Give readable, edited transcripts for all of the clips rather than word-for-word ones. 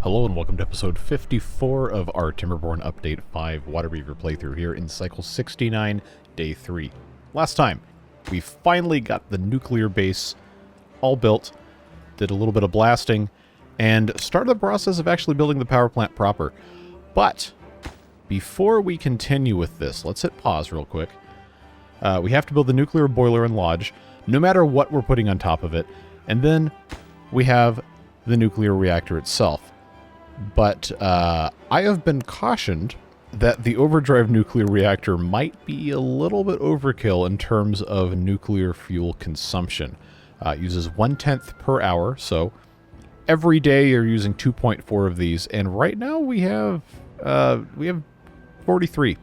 Hello and welcome to episode 54 of our Timberborn Update 5 Waterbeaver playthrough here in Cycle 69, Day 3. Last time, we finally got the nuclear base all built, did a little bit of blasting, and started the process of actually building the power plant proper. But, before we continue with this, let's hit pause real quick. We have to build the nuclear boiler and lodge, no matter what we're putting on top of it, and then we have the nuclear reactor itself. But I have been cautioned that the overdrive nuclear reactor might be a little bit overkill in terms of nuclear fuel consumption. It uses 1/10 per hour, so every day you're using 2.4 of these, and right now we have 43.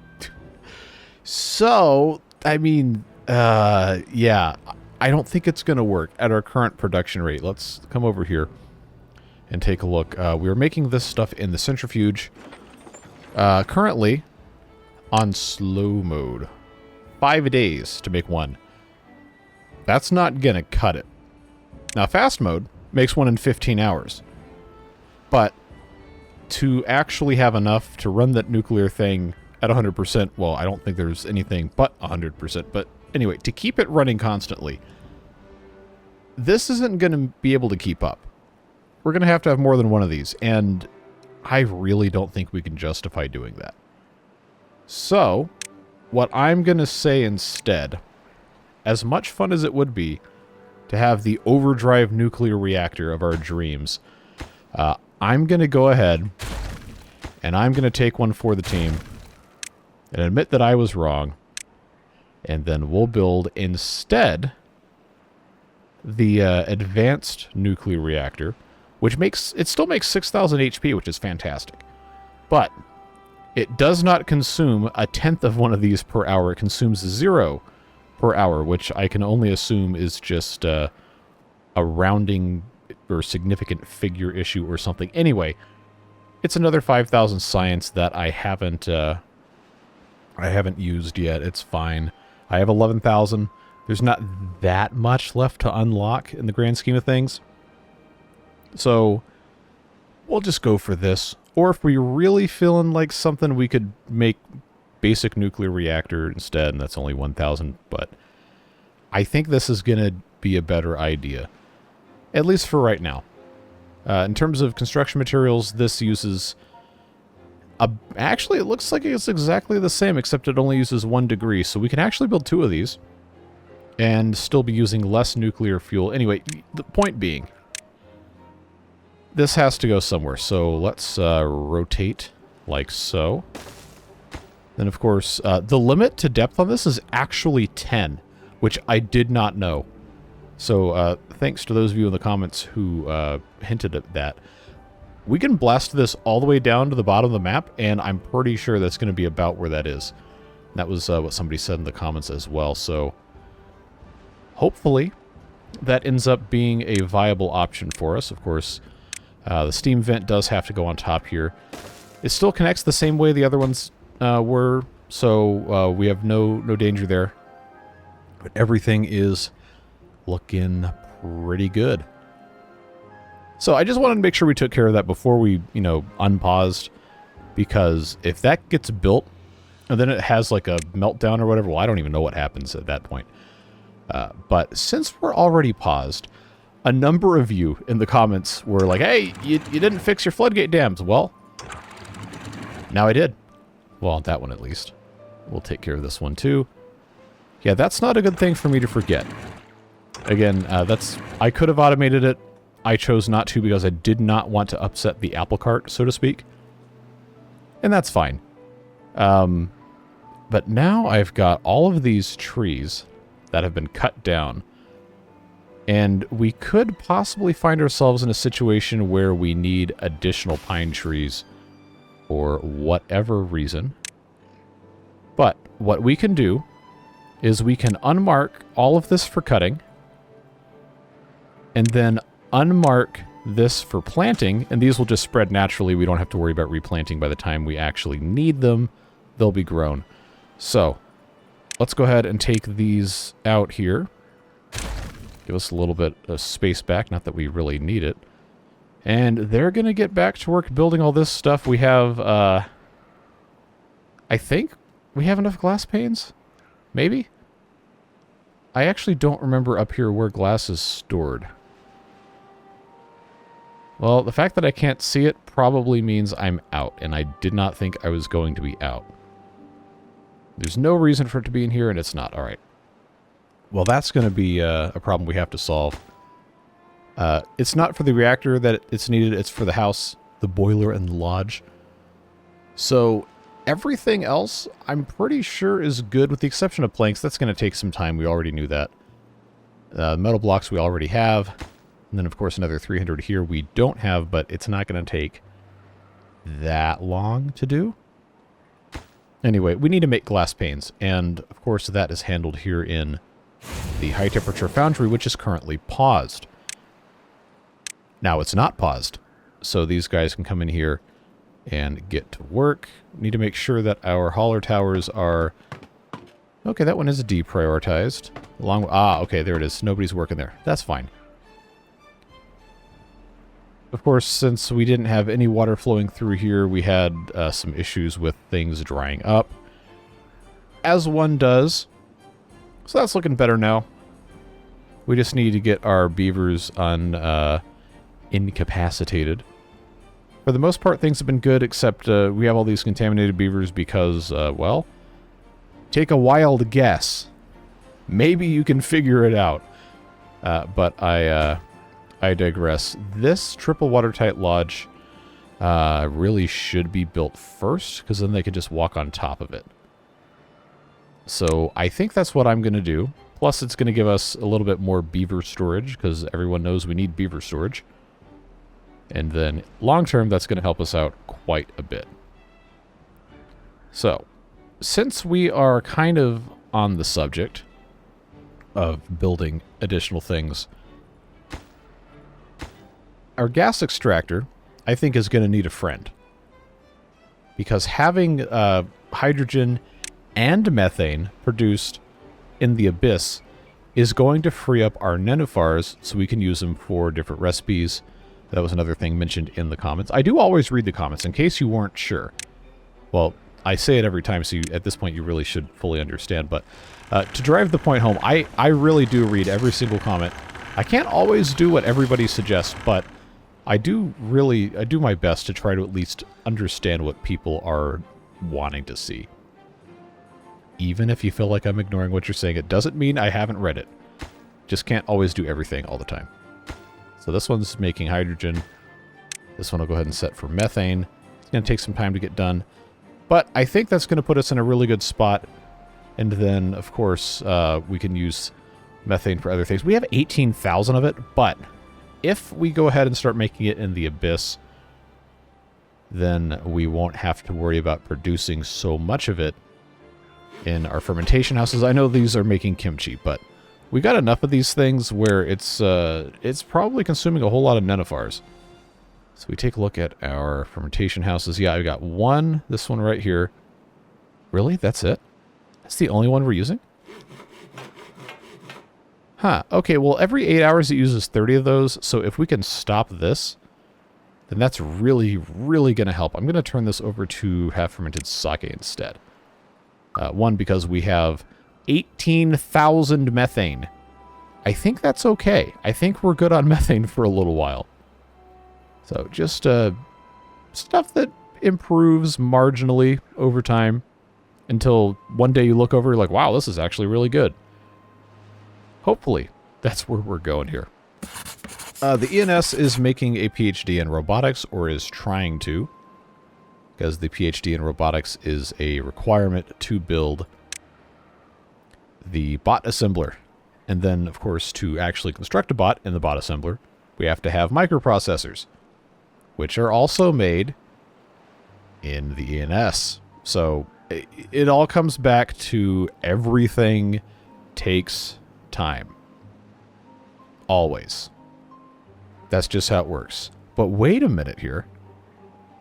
So, I mean, yeah, I don't think it's going to work at our current production rate. Let's come over here and take a look. We are making this stuff in the centrifuge. Currently on slow mode. 5 days to make one. That's not gonna cut it. Now fast mode makes one in 15 hours. But to actually have enough to run that nuclear thing at 100%, well, I don't think there's anything but 100%. But anyway, to keep it running constantly, this isn't gonna be able to keep up. We're going to have more than one of these, and I really don't think we can justify doing that. So, what I'm going to say instead, as much fun as it would be to have the overdrive nuclear reactor of our dreams, I'm going to go ahead and I'm going to take one for the team and admit that I was wrong, and then we'll build instead the advanced nuclear reactor, which still makes 6,000 HP, which is fantastic. But it does not consume 1/10 of one of these per hour. It consumes 0 per hour, which I can only assume is just a rounding or significant figure issue or something. Anyway, it's another 5,000 science that I haven't used yet. It's fine. I have 11,000. There's not that much left to unlock in the grand scheme of things. So, we'll just go for this. Or if we're really feeling like something, we could make basic nuclear reactor instead, and that's only 1,000. But I think this is going to be a better idea. At least for right now. In terms of construction materials, this uses... actually, it looks like it's exactly the same, except it only uses 1 degree. So we can actually build 2 of these and still be using less nuclear fuel. Anyway, the point being, this has to go somewhere, so let's rotate like so. Then, of course, the limit to depth on this is actually 10, which I did not know. So, thanks to those of you in the comments who hinted at that. We can blast this all the way down to the bottom of the map, and I'm pretty sure that's going to be about where that is. That was what somebody said in the comments as well, so hopefully that ends up being a viable option for us. Of course, the steam vent does have to go on top here. It still connects the same way the other ones were, so we have no danger there. But everything is looking pretty good. So I just wanted to make sure we took care of that before we, unpaused. Because if that gets built, and then it has like a meltdown or whatever, well, I don't even know what happens at that point. But since we're already paused, a number of you in the comments were like, hey, you didn't fix your floodgate dams. Well, now I did. Well, that one at least. We'll take care of this one too. Yeah, that's not a good thing for me to forget. Again, I could have automated it. I chose not to because I did not want to upset the apple cart, so to speak. And that's fine. But now I've got all of these trees that have been cut down. And we could possibly find ourselves in a situation where we need additional pine trees for whatever reason. But what we can do is we can unmark all of this for cutting, and then unmark this for planting, and these will just spread naturally. We don't have to worry about replanting by the time we actually need them. They'll be grown. So, let's go ahead and take these out here. Give us a little bit of space back, not that we really need it. And they're going to get back to work building all this stuff. We have, I think we have enough glass panes? Maybe? I actually don't remember up here where glass is stored. Well, the fact that I can't see it probably means I'm out, and I did not think I was going to be out. There's no reason for it to be in here, and it's not. All right. Well, that's going to be a problem we have to solve. It's not for the reactor that it's needed. It's for the house, the boiler, and the lodge. So everything else, I'm pretty sure, is good with the exception of planks. That's going to take some time. We already knew that. Metal blocks we already have. And then, of course, another 300 here we don't have, but it's not going to take that long to do. Anyway, we need to make glass panes. And, of course, that is handled here in the high-temperature foundry, which is currently paused. Now it's not paused, so these guys can come in here and get to work. Need to make sure that our hauler towers are... Okay, that one is deprioritized. Okay, there it is. Nobody's working there. That's fine. Of course, since we didn't have any water flowing through here, we had some issues with things drying up. As one does. So that's looking better now. We just need to get our beavers incapacitated. For the most part, things have been good, except we have all these contaminated beavers because, well, take a wild guess. Maybe you can figure it out. But I digress. This triple watertight lodge really should be built first, because then they could just walk on top of it. So I think that's what I'm going to do. Plus, it's going to give us a little bit more beaver storage, because everyone knows we need beaver storage. And then, long term, that's going to help us out quite a bit. So, since we are kind of on the subject of building additional things, our gas extractor, I think, is going to need a friend. Because having hydrogen and methane produced in the abyss is going to free up our nenufars so we can use them for different recipes. That was another thing mentioned in the comments. I do always read the comments, in case you weren't sure. Well, I say it every time, so at this point you really should fully understand. But to drive the point home, I really do read every single comment. I can't always do what everybody suggests, but I do my best to try to at least understand what people are wanting to see. Even if you feel like I'm ignoring what you're saying, it doesn't mean I haven't read it. Just can't always do everything all the time. So this one's making hydrogen. This one will go ahead and set for methane. It's going to take some time to get done. But I think that's going to put us in a really good spot. And then, of course, we can use methane for other things. We have 18,000 of it, but if we go ahead and start making it in the abyss, then we won't have to worry about producing so much of it in our fermentation houses. I know these are making kimchi, but we got enough of these things where it's probably consuming a whole lot of nenufars. So we take a look at our fermentation houses. Yeah, I got one, this one right here. Really? That's it? That's the only one we're using? Huh. Okay, well, every 8 hours it uses 30 of those, so if we can stop this, then that's really, really going to help. I'm going to turn this over to half-fermented sake instead. One, because we have 18,000 methane. I think that's okay. I think we're good on methane for a little while. So just stuff that improves marginally over time until one day you look over, you're like, wow, this is actually really good. Hopefully, that's where we're going here. The ENS is making a PhD in robotics, or is trying to, because the PhD in robotics is a requirement to build the bot assembler. And then, of course, to actually construct a bot in the bot assembler, we have to have microprocessors, which are also made in the ENS. So it all comes back to everything takes time. Always. That's just how it works. But wait a minute here.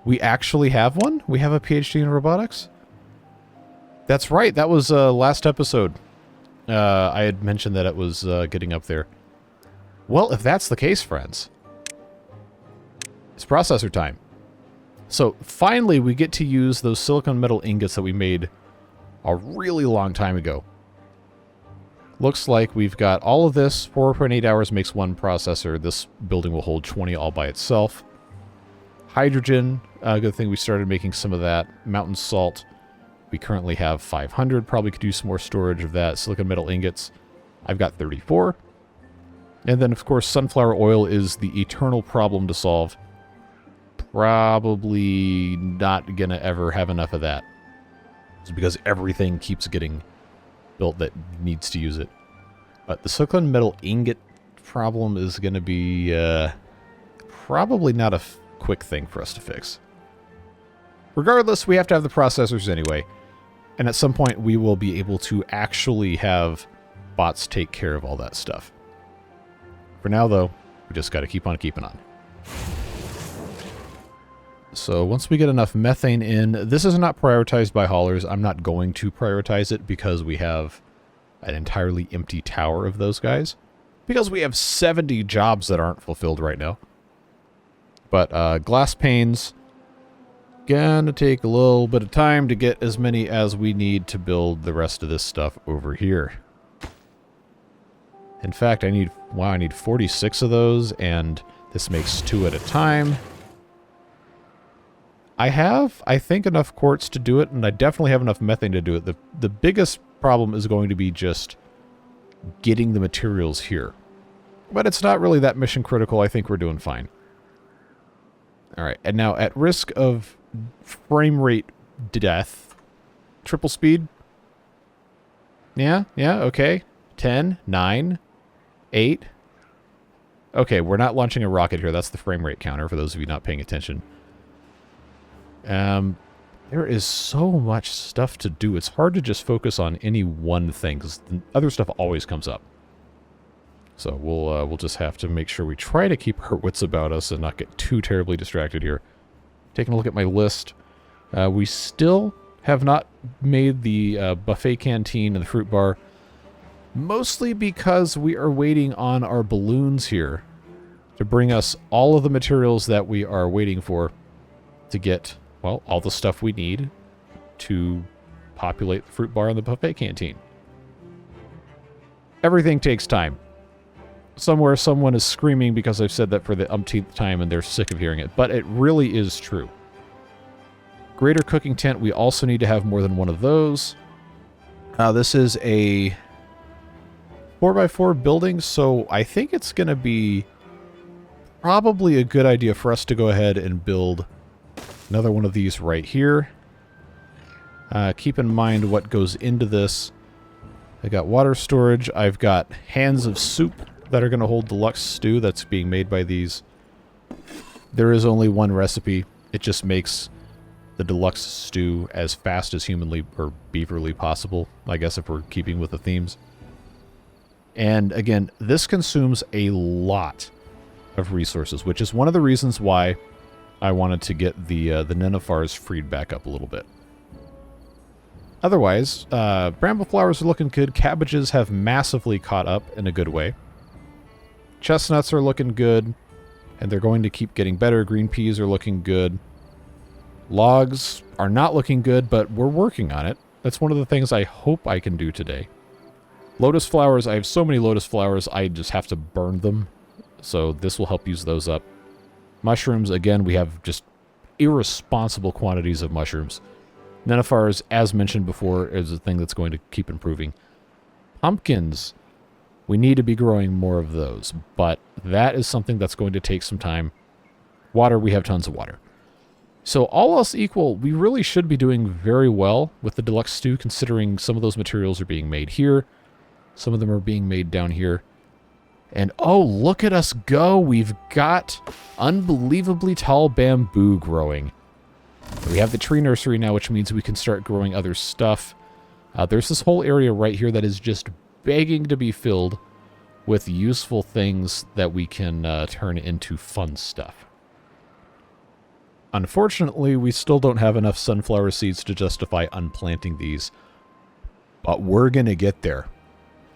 We actually have one? We have a PhD in robotics? That's right. That was last episode. I had mentioned that it was getting up there. Well, if that's the case, friends, It's processor time. So finally we get to use those silicon metal ingots that we made a really long time ago. Looks like we've got all of this. 4.8 hours makes one processor. This building will hold 20 all by itself. Hydrogen, good thing we started making some of that. Mountain salt, we currently have 500. Probably could use some more storage of that. Silicon metal ingots, I've got 34. And then, of course, sunflower oil is the eternal problem to solve. Probably not going to ever have enough of that. It's because everything keeps getting built that needs to use it. But the silicon metal ingot problem is going to be probably not a quick thing for us to fix. Regardless, we have to have the processors anyway. And at some point, we will be able to actually have bots take care of all that stuff. For now, though, we just got to keep on keeping on. So once we get enough methane in, this is not prioritized by haulers. I'm not going to prioritize it because we have an entirely empty tower of those guys. Because we have 70 jobs that aren't fulfilled right now. But glass panes, gonna take a little bit of time to get as many as we need to build the rest of this stuff over here. In fact, I need 46 of those, and this makes 2 at a time. I have, I think, enough quartz to do it, and I definitely have enough methane to do it. The biggest problem is going to be just getting the materials here. But it's not really that mission critical. I think we're doing fine. Alright, and now at risk of frame rate death, triple speed? Yeah, okay. 10, 9, 8. Okay, we're not launching a rocket here. That's the frame rate counter for those of you not paying attention. There is so much stuff to do. It's hard to just focus on any one thing, because the other stuff always comes up. So we'll just have to make sure we try to keep our wits about us and not get too terribly distracted here. Taking a look at my list. We still have not made the buffet canteen and the fruit bar. Mostly because we are waiting on our balloons here to bring us all of the materials that we are waiting for to get, well, all the stuff we need to populate the fruit bar and the buffet canteen. Everything takes time. Somewhere someone is screaming because I've said that for the umpteenth time and they're sick of hearing it, but it really is true. Greater cooking tent, we also need to have more than one of those. This is a 4x4 building, so I think it's going to be probably a good idea for us to go ahead and build another one of these right here. Keep in mind what goes into this. I got water storage. I've got hands of soup that are going to hold deluxe stew that's being made by these. There is only one recipe. It just makes the deluxe stew as fast as humanly or beaverly possible, I guess, if we're keeping with the themes. And again, this consumes a lot of resources, which is one of the reasons why I wanted to get the nenufars freed back up a little bit. Otherwise, bramble flowers are looking good. Cabbages have massively caught up in a good way. Chestnuts are looking good, and they're going to keep getting better. Green peas are looking good. Logs are not looking good, but we're working on it. That's one of the things I hope I can do today. Lotus flowers, I have so many lotus flowers, I just have to burn them. So this will help use those up. Mushrooms, again, we have just irresponsible quantities of mushrooms. Nenufars, as mentioned before, is a thing that's going to keep improving. Pumpkins, we need to be growing more of those, but that is something that's going to take some time. Water, we have tons of water. So all else equal, we really should be doing very well with the deluxe stew, considering some of those materials are being made here. Some of them are being made down here. And oh, look at us go. We've got unbelievably tall bamboo growing. We have the tree nursery now, which means we can start growing other stuff. There's this whole area right here that is just begging to be filled with useful things that we can turn into fun stuff. Unfortunately, we still don't have enough sunflower seeds to justify unplanting these. But we're going to get there.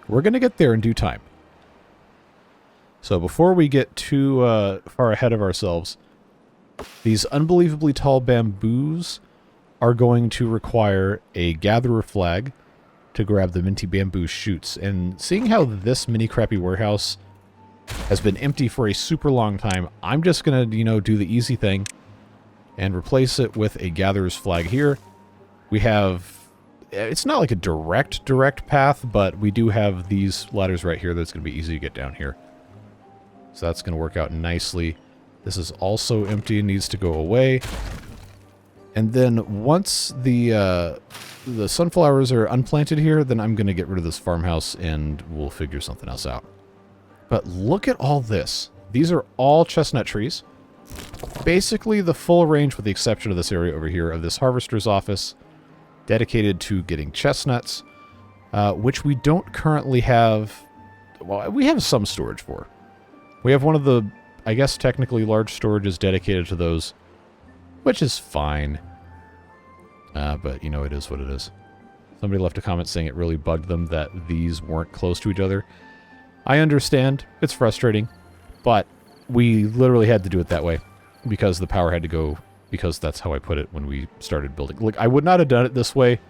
We're going to get there in due time. So before we get too far ahead of ourselves, These unbelievably tall bamboos are going to require a gatherer flag to grab the minty bamboo shoots. And seeing how this mini crappy warehouse has been empty for a super long time, I'm just going to, you know, do the easy thing and replace it with a gatherer's flag here. We have... It's not like a direct path, but we do have these ladders right here that's going to be easy to get down here. So that's going to work out nicely. This is also empty and needs to go away. And then once the sunflowers are unplanted here, then I'm going to get rid of this farmhouse and we'll figure something else out. But look at all this. These are all chestnut trees. Basically the full range with the exception of this area over here of this harvester's office, dedicated to getting chestnuts, which we don't currently have... Well, we have some storage for. We have one of the, I guess, technically large storages dedicated to those, which is fine. But, you know, it is what it is. Somebody left a comment saying it really bugged them that these weren't close to each other. I understand. It's frustrating. But we literally had to do it that way because the power had to go... Because that's how I put it when we started building. Like, I would not have done it this way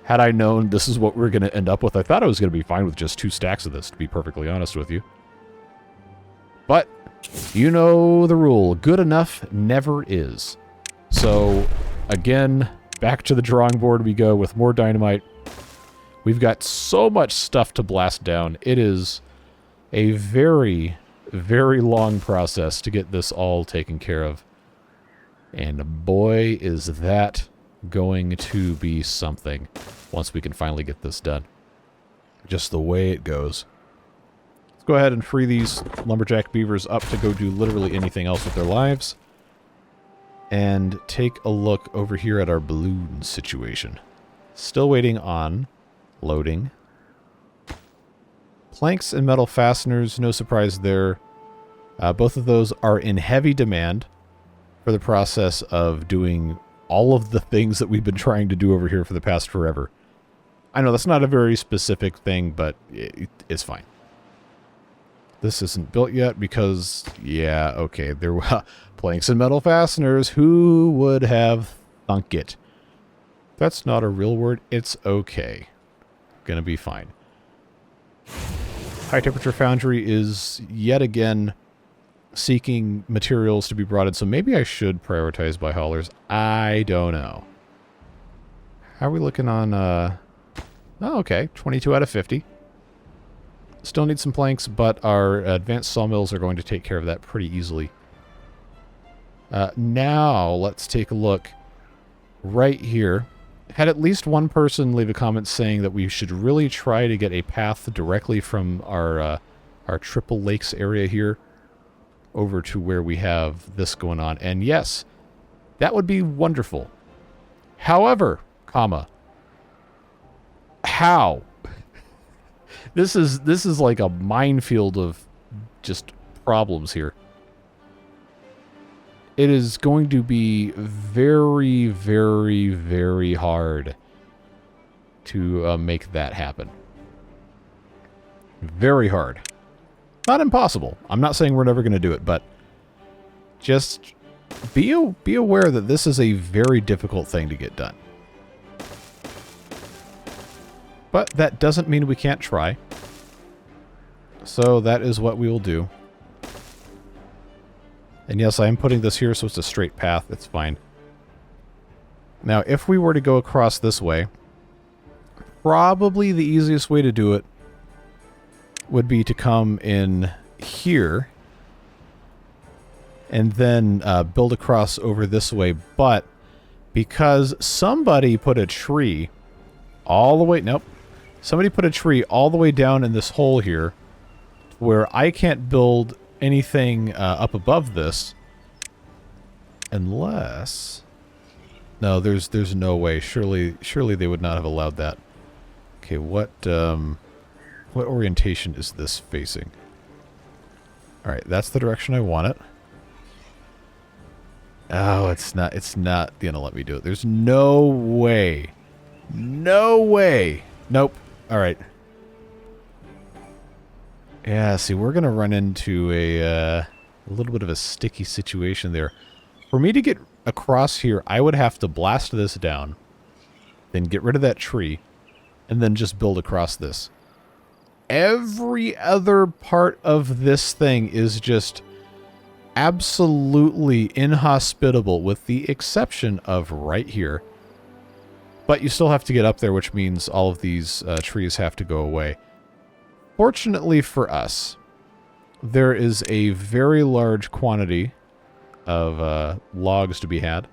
had I known this is what we're going to end up with. I thought I was going to be fine with just 2 stacks of this, to be perfectly honest with you. But, you know the rule. Good enough never is. So, again, back to the drawing board we go with more dynamite. We've got so much stuff to blast down. It is a very, very long process to get this all taken care of. And boy, is that going to be something once we can finally get this done. Just the way it goes. Let's go ahead and free these lumberjack beavers up to go do literally anything else with their lives. And take a look over here at our balloon situation. Still waiting on loading. Planks and metal fasteners, no surprise there. Both of those are in heavy demand for the process of doing all of the things that we've been trying to do over here for the past forever. I know that's not a very specific thing, but it's fine. This isn't built yet because, yeah, okay, there were planks and metal fasteners. Who would have thunk it? That's not a real word. It's okay. Gonna be fine. High temperature foundry is yet again seeking materials to be brought in, so maybe I should prioritize by haulers. I don't know. How are we looking on, oh, okay, 22 out of 50. Still need some planks, but our advanced sawmills are going to take care of that pretty easily. Now, let's take a look right here. Had at least one person leave a comment saying that we should really try to get a path directly from our Triple Lakes area here over to where we have this going on. And yes, that would be wonderful. However, comma, how? This is like a minefield of just problems here. It is going to be very, very, very hard to make that happen. Very hard. Not impossible. I'm not saying we're never going to do it, but just be aware that this is a very difficult thing to get done. But that doesn't mean we can't try. So that is what we will do. And yes, I am putting this here so it's a straight path. It's fine. Now, if we were to go across this way, probably the easiest way to do it would be to come in here and then build across over this way. But because somebody put a tree all the way... Nope. Somebody put a tree all the way down in this hole here where I can't build anything up above this unless... No, there's no way. Surely they would not have allowed that. Okay, what orientation is this facing? Alright, that's the direction I want it. Oh, it's not gonna let me do it. There's no way. No way. Nope. Alright. Yeah, see, we're gonna run into a little bit of a sticky situation there. For me to get across here, I would have to blast this down, then get rid of that tree, and then just build across this. Every other part of this thing is just absolutely inhospitable, with the exception of right here. But you still have to get up there, which means all of these trees have to go away. Fortunately for us, there is a very large quantity of logs to be had.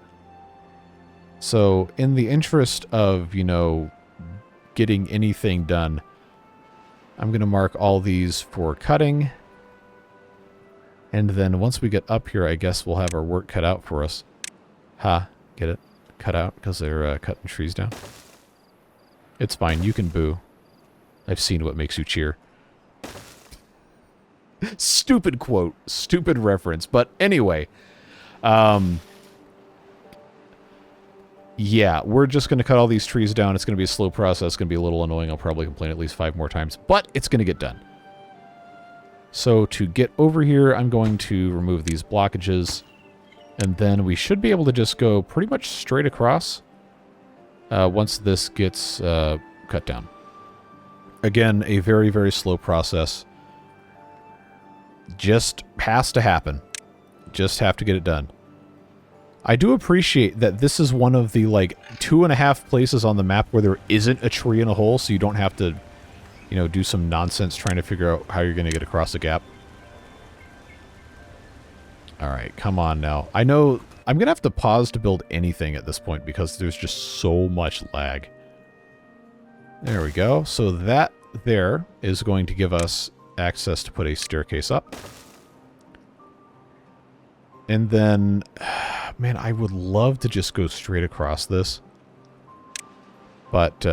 So in the interest of, you know, getting anything done, I'm going to mark all these for cutting. And then once we get up here, I guess we'll have our work cut out for us. Ha, get it? Cut out because they're cutting trees down. It's fine, you can boo. I've seen what makes you cheer. Stupid quote, stupid reference, but anyway. Yeah, we're just going to cut all these trees down. It's going to be a slow process. It's going to be a little annoying. I'll probably complain at least 5 more times, but it's going to get done. So to get over here, I'm going to remove these blockages, and then we should be able to just go pretty much straight across once this gets cut down. Again, a very, very slow process. Just has to happen. Just have to get it done. I do appreciate that this is one of the, like, 2.5 places on the map where there isn't a tree in a hole, so you don't have to, you know, do some nonsense trying to figure out how you're going to get across the gap. Alright, come on now. I know I'm going to have to pause to build anything at this point because there's just so much lag. There we go. So that there is going to give us access to put a staircase up. And then, man, I would love to just go straight across this. But,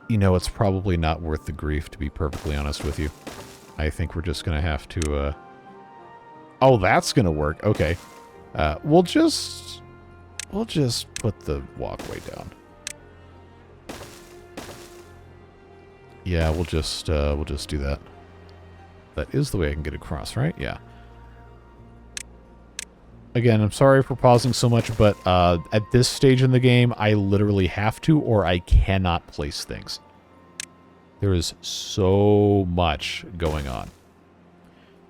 you know, it's probably not worth the grief, to be perfectly honest with you. I think we're just going to have to, oh, that's going to work. Okay. We'll just put the walkway down. Yeah, we'll just do that. That is the way I can get across, right? Yeah. Again, I'm sorry for pausing so much, but at this stage in the game, I literally have to, or I cannot place things. There is so much going on.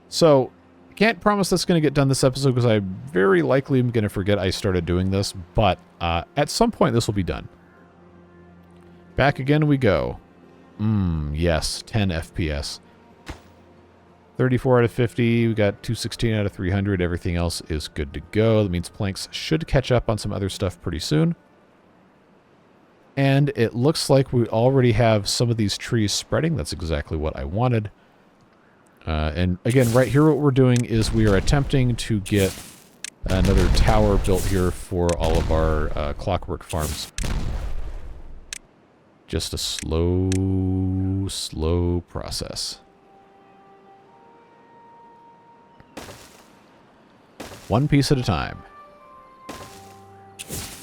So, I can't promise that's going to get done this episode, because I very likely am going to forget I started doing this, but at some point this will be done. Back again we go. Yes, 10 FPS. 34 out of 50, we got 216 out of 300, everything else is good to go. That means planks should catch up on some other stuff pretty soon. And it looks like we already have some of these trees spreading. That's exactly what I wanted. And again, right here what we're doing is we are attempting to get another tower built here for all of our clockwork farms. Just a slow, slow process. One piece at a time.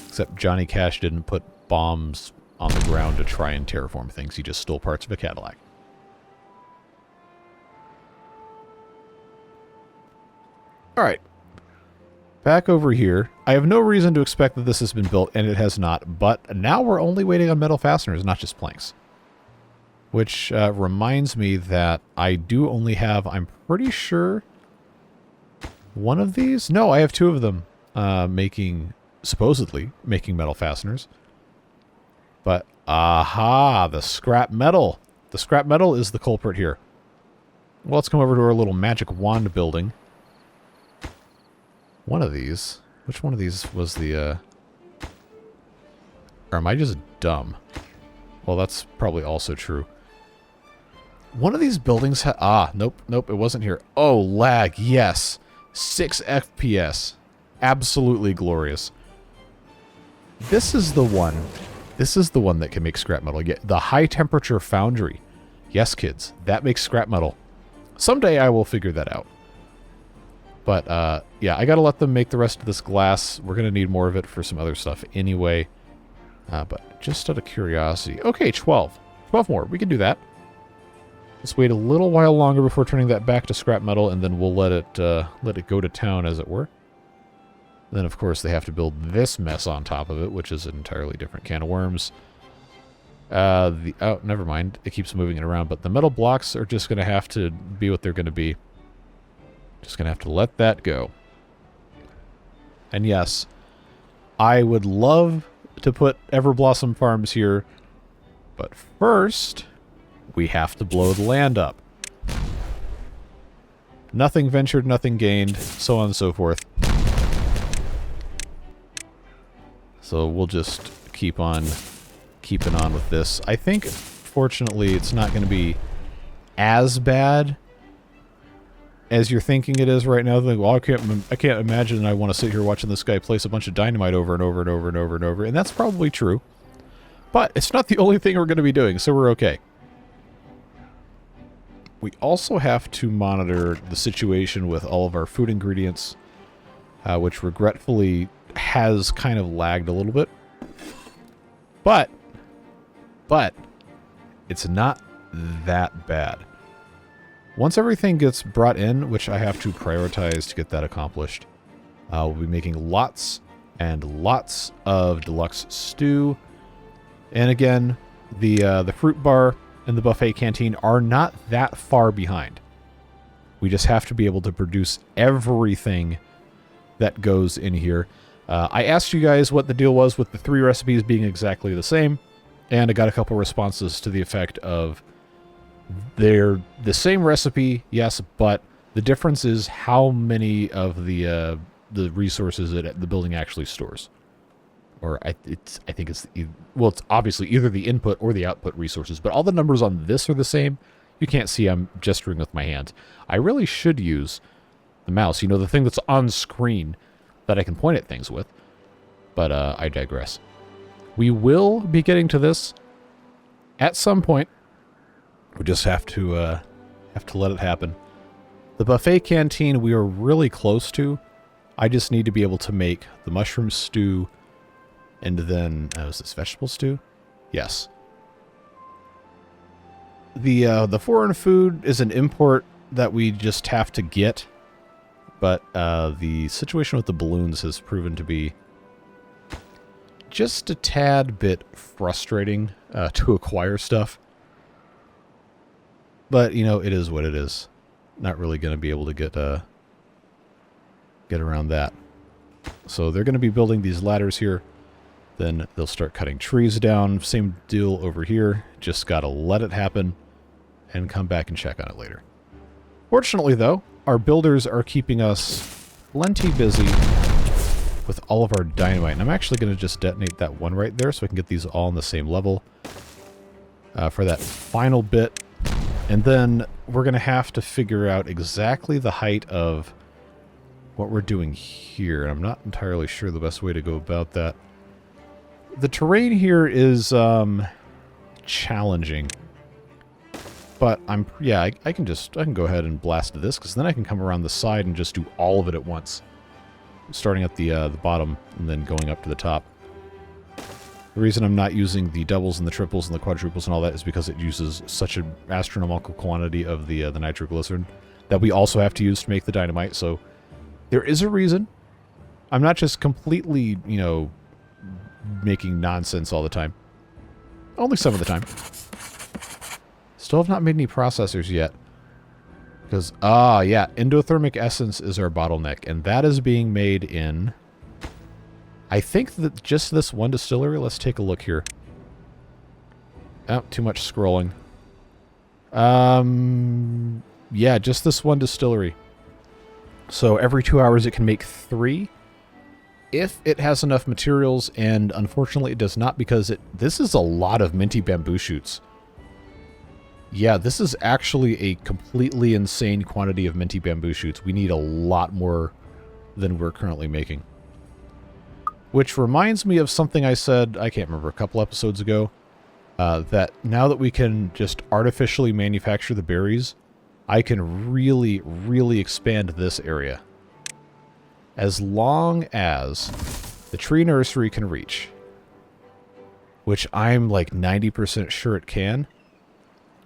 Except Johnny Cash didn't put bombs on the ground to try and terraform things. He just stole parts of a Cadillac. Alright. Back over here. I have no reason to expect that this has been built, and it has not. But now we're only waiting on metal fasteners, not just planks. Which reminds me that I do only have, I'm pretty sure, one of these? No, I have 2 of them supposedly making metal fasteners. But, aha, the scrap metal. The scrap metal is the culprit here. Well, let's come over to our little magic wand building. One of these. Which one of these was the, or am I just dumb? Well, that's probably also true. One of these buildings nope, it wasn't here. Oh, lag, yes. 6 FPS. Absolutely glorious. This is the one. This is the one that can make scrap metal. Yeah, the high temperature foundry. Yes, kids, that makes scrap metal. Someday I will figure that out. But, yeah, I gotta let them make the rest of this glass. We're gonna need more of it for some other stuff anyway. But just out of curiosity. Okay, 12. 12 more. We can do that. Let's wait a little while longer before turning that back to scrap metal, and then we'll let it go to town, as it were. Then, of course, they have to build this mess on top of it, which is an entirely different can of worms. Oh, never mind. It keeps moving it around, but the metal blocks are just going to have to be what they're going to be. Just going to have to let that go. And yes, I would love to put Everblossom Farms here, but first, we have to blow the land up. Nothing ventured, nothing gained, so on and so forth. So we'll just keep on keeping on with this. I think, fortunately, it's not going to be as bad as you're thinking it is right now. Like, well, I can't imagine I want to sit here watching this guy place a bunch of dynamite over and over and over and over and over. And that's probably true. But it's not the only thing we're going to be doing, so we're okay. We also have to monitor the situation with all of our food ingredients, which regretfully has kind of lagged a little bit. But it's not that bad. Once everything gets brought in, which I have to prioritize to get that accomplished, we'll be making lots and lots of deluxe stew. And again, the fruit bar and the buffet canteen are not that far behind. We just have to be able to produce everything that goes in here. I asked you guys what the deal was with the 3 recipes being exactly the same, and I got a couple responses to the effect of they're the same recipe, yes, but the difference is how many of the resources that the building actually stores. Or I think it's obviously either the input or the output resources, but all the numbers on this are the same. You can't see I'm gesturing with my hands. I really should use the mouse, you know, the thing that's on screen that I can point at things with. But I digress. We will be getting to this at some point. We just have to let it happen. The buffet canteen we are really close to. I just need to be able to make the mushroom stew, and then is this vegetable stew? Yes. The foreign food is an import that we just have to get, but the situation with the balloons has proven to be just a tad bit frustrating to acquire stuff. But, you know, it is what it is. Not really going to be able to get around that. So they're going to be building these ladders here. Then they'll start cutting trees down. Same deal over here. Just got to let it happen and come back and check on it later. Fortunately, though, our builders are keeping us plenty busy with all of our dynamite. And I'm actually going to just detonate that one right there so I can get these all on the same level for that final bit. And then we're going to have to figure out exactly the height of what we're doing here. I'm not entirely sure the best way to go about that. The terrain here is challenging. But I can go ahead and blast this, because then I can come around the side and just do all of it at once. Starting at the bottom and then going up to the top. The reason I'm not using the doubles and the triples and the quadruples and all that is because it uses such an astronomical quantity of the nitroglycerin that we also have to use to make the dynamite. So there is a reason. I'm not just completely, you know, making nonsense all the time. Only some of the time. Still have not made any processors yet. Because, yeah, endothermic essence is our bottleneck, and that is being made in, I think that just this one distillery. Let's take a look here. Oh, too much scrolling. Yeah, just this one distillery. So every 2 hours it can make 3. If it has enough materials, and unfortunately it does not, because this is a lot of minty bamboo shoots. Yeah, this is actually a completely insane quantity of minty bamboo shoots. We need a lot more than we're currently making. Which reminds me of something I said, I can't remember, a couple episodes ago, that now that we can just artificially manufacture the berries, I can really, really expand this area. As long as the tree nursery can reach, which I'm like 90% sure it can.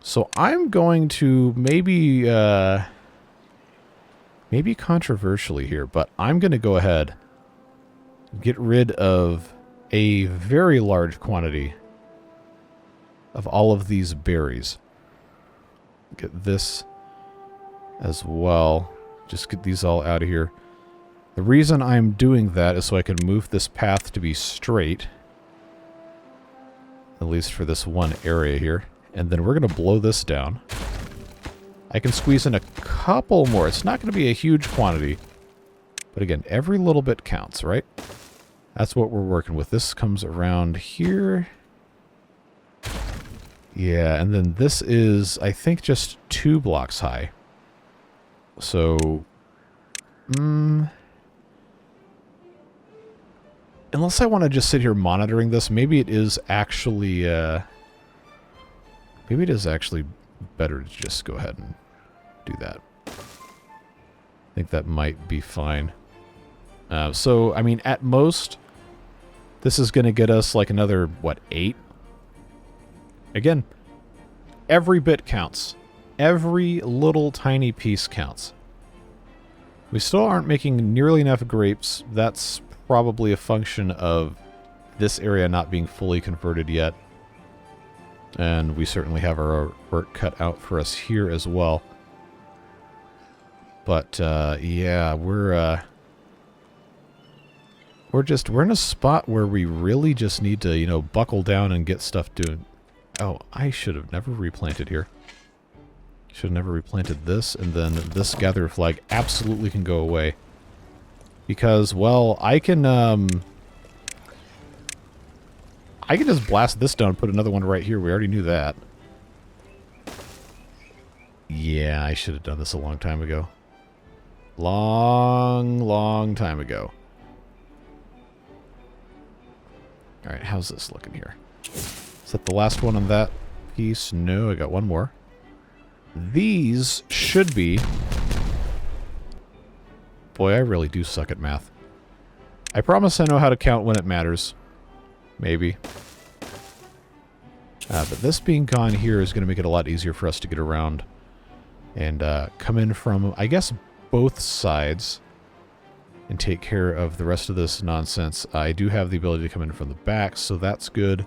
So I'm going to maybe controversially here, but I'm going to go ahead and get rid of a very large quantity of all of these berries. Get this as well. Just get these all out of here. The reason I'm doing that is so I can move this path to be straight. At least for this one area here. And then we're going to blow this down. I can squeeze in a couple more. It's not going to be a huge quantity. But again, every little bit counts, right? That's what we're working with. This comes around here. Yeah, and then this is, I think, just 2 blocks high. So, unless I want to just sit here monitoring this, maybe it is actually, better to just go ahead and do that. I think that might be fine. So, I mean, at most, this is going to get us like another, what, 8? Again, every bit counts. Every little tiny piece counts. We still aren't making nearly enough grapes. That's probably a function of this area not being fully converted yet. And we certainly have our work cut out for us here as well. But, yeah, we're in a spot where we really just need to, you know, buckle down and get stuff doing. Oh, I should have never replanted here. Should have never replanted this, and then this gatherer flag absolutely can go away. Because, well, I can just blast this down and put another one right here. We already knew that. Yeah, I should have done this a long time ago. Long time ago. Alright, how's this looking here? Is that the last one on that piece? No, I got one more. These should be... Boy, I really do suck at math. I promise I know how to count when it matters. Maybe. But this being gone here is going to make it a lot easier for us to get around. And come in from, I guess, both sides. And take care of the rest of this nonsense. I do have the ability to come in from the back, so that's good.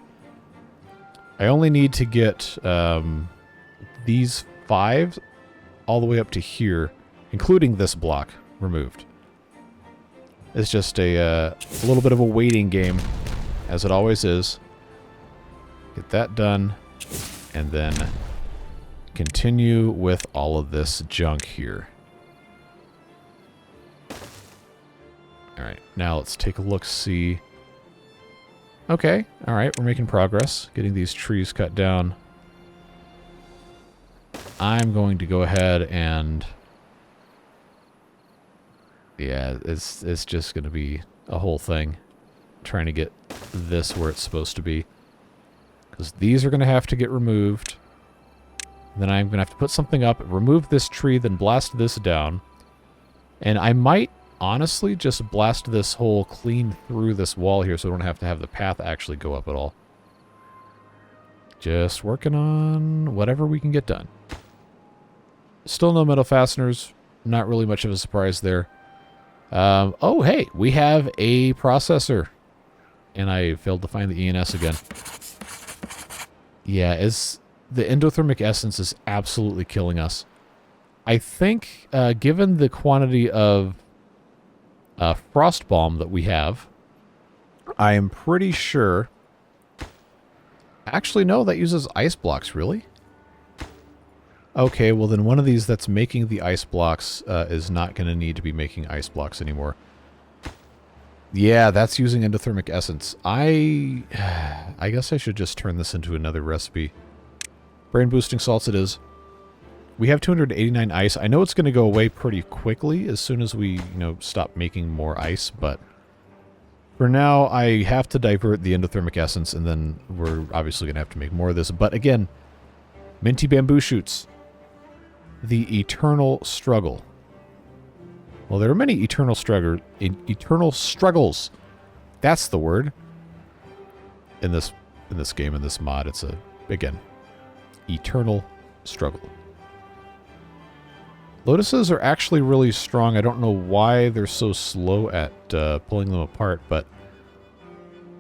I only need to get these 5 all the way up to here, including this block, removed. It's just a little bit of a waiting game, as it always is. Get that done, and then continue with all of this junk here. Alright, now let's take a look-see. Okay, alright, we're making progress. Getting these trees cut down. I'm going to go ahead and... Yeah, it's just going to be a whole thing. Trying to get this where it's supposed to be. Because these are going to have to get removed. Then I'm going to have to put something up, remove this tree, then blast this down. And I might... honestly, just blast this hole clean through this wall here so we don't have to have the path actually go up at all. Just working on whatever we can get done. Still no metal fasteners. Not really much of a surprise there. Oh, hey, we have a processor. And I failed to find the ENS again. Yeah, the endothermic essence is absolutely killing us. I think, given the quantity of frost bomb that we have, I am pretty sure... Actually, no, that uses ice blocks, really? Okay, well then one of these that's making the ice blocks is not going to need to be making ice blocks anymore. Yeah, that's using endothermic essence. I guess I should just turn this into another recipe. Brain boosting salts it is. We have 289 ice. I know it's going to go away pretty quickly as soon as we, you know, stop making more ice, but for now I have to divert the endothermic essence, and then we're obviously going to have to make more of this. But again, minty bamboo shoots. The eternal struggle. Well, there are many eternal struggles. That's the word. In this game, in this mod, it's a, again, eternal struggle. Lotuses are actually really strong. I don't know why they're so slow at pulling them apart, but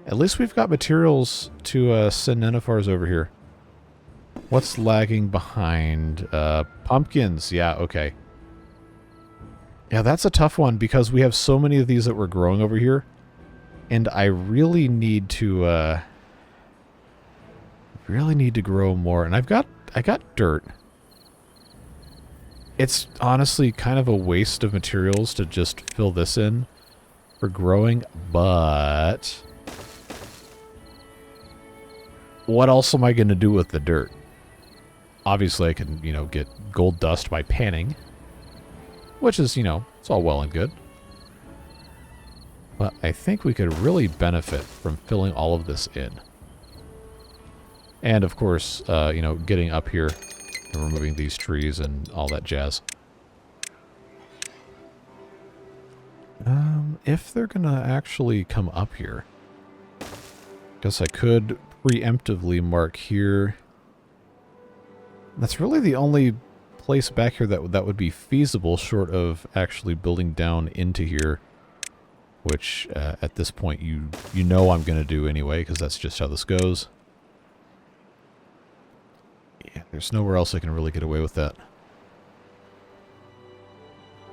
at least we've got materials to send Nennephars over here. What's lagging behind? Pumpkins. Yeah, okay. Yeah, that's a tough one because we have so many of these that we're growing over here. And I really need to grow more. And I got dirt. It's honestly kind of a waste of materials to just fill this in for growing, but what else am I going to do with the dirt? Obviously, I can, get gold dust by panning, which is, it's all well and good. But I think we could really benefit from filling all of this in. And, of course, getting up here and removing these trees and all that jazz. If they're going to actually come up here, guess I could preemptively mark here. That's really the only place back here that would be feasible, short of actually building down into here, which at this point you know I'm going to do anyway, because that's just how this goes. Yeah, there's nowhere else I can really get away with that.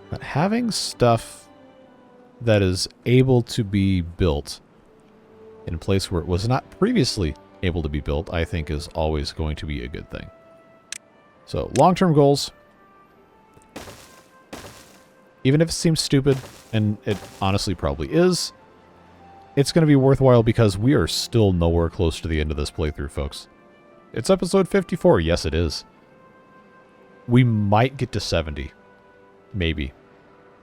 But having stuff that is able to be built in a place where it was not previously able to be built, I think is always going to be a good thing. So, long-term goals. Even if it seems stupid, and it honestly probably is, it's going to be worthwhile because we are still nowhere close to the end of this playthrough, folks. It's episode 54. Yes, it is. We might get to 70. Maybe.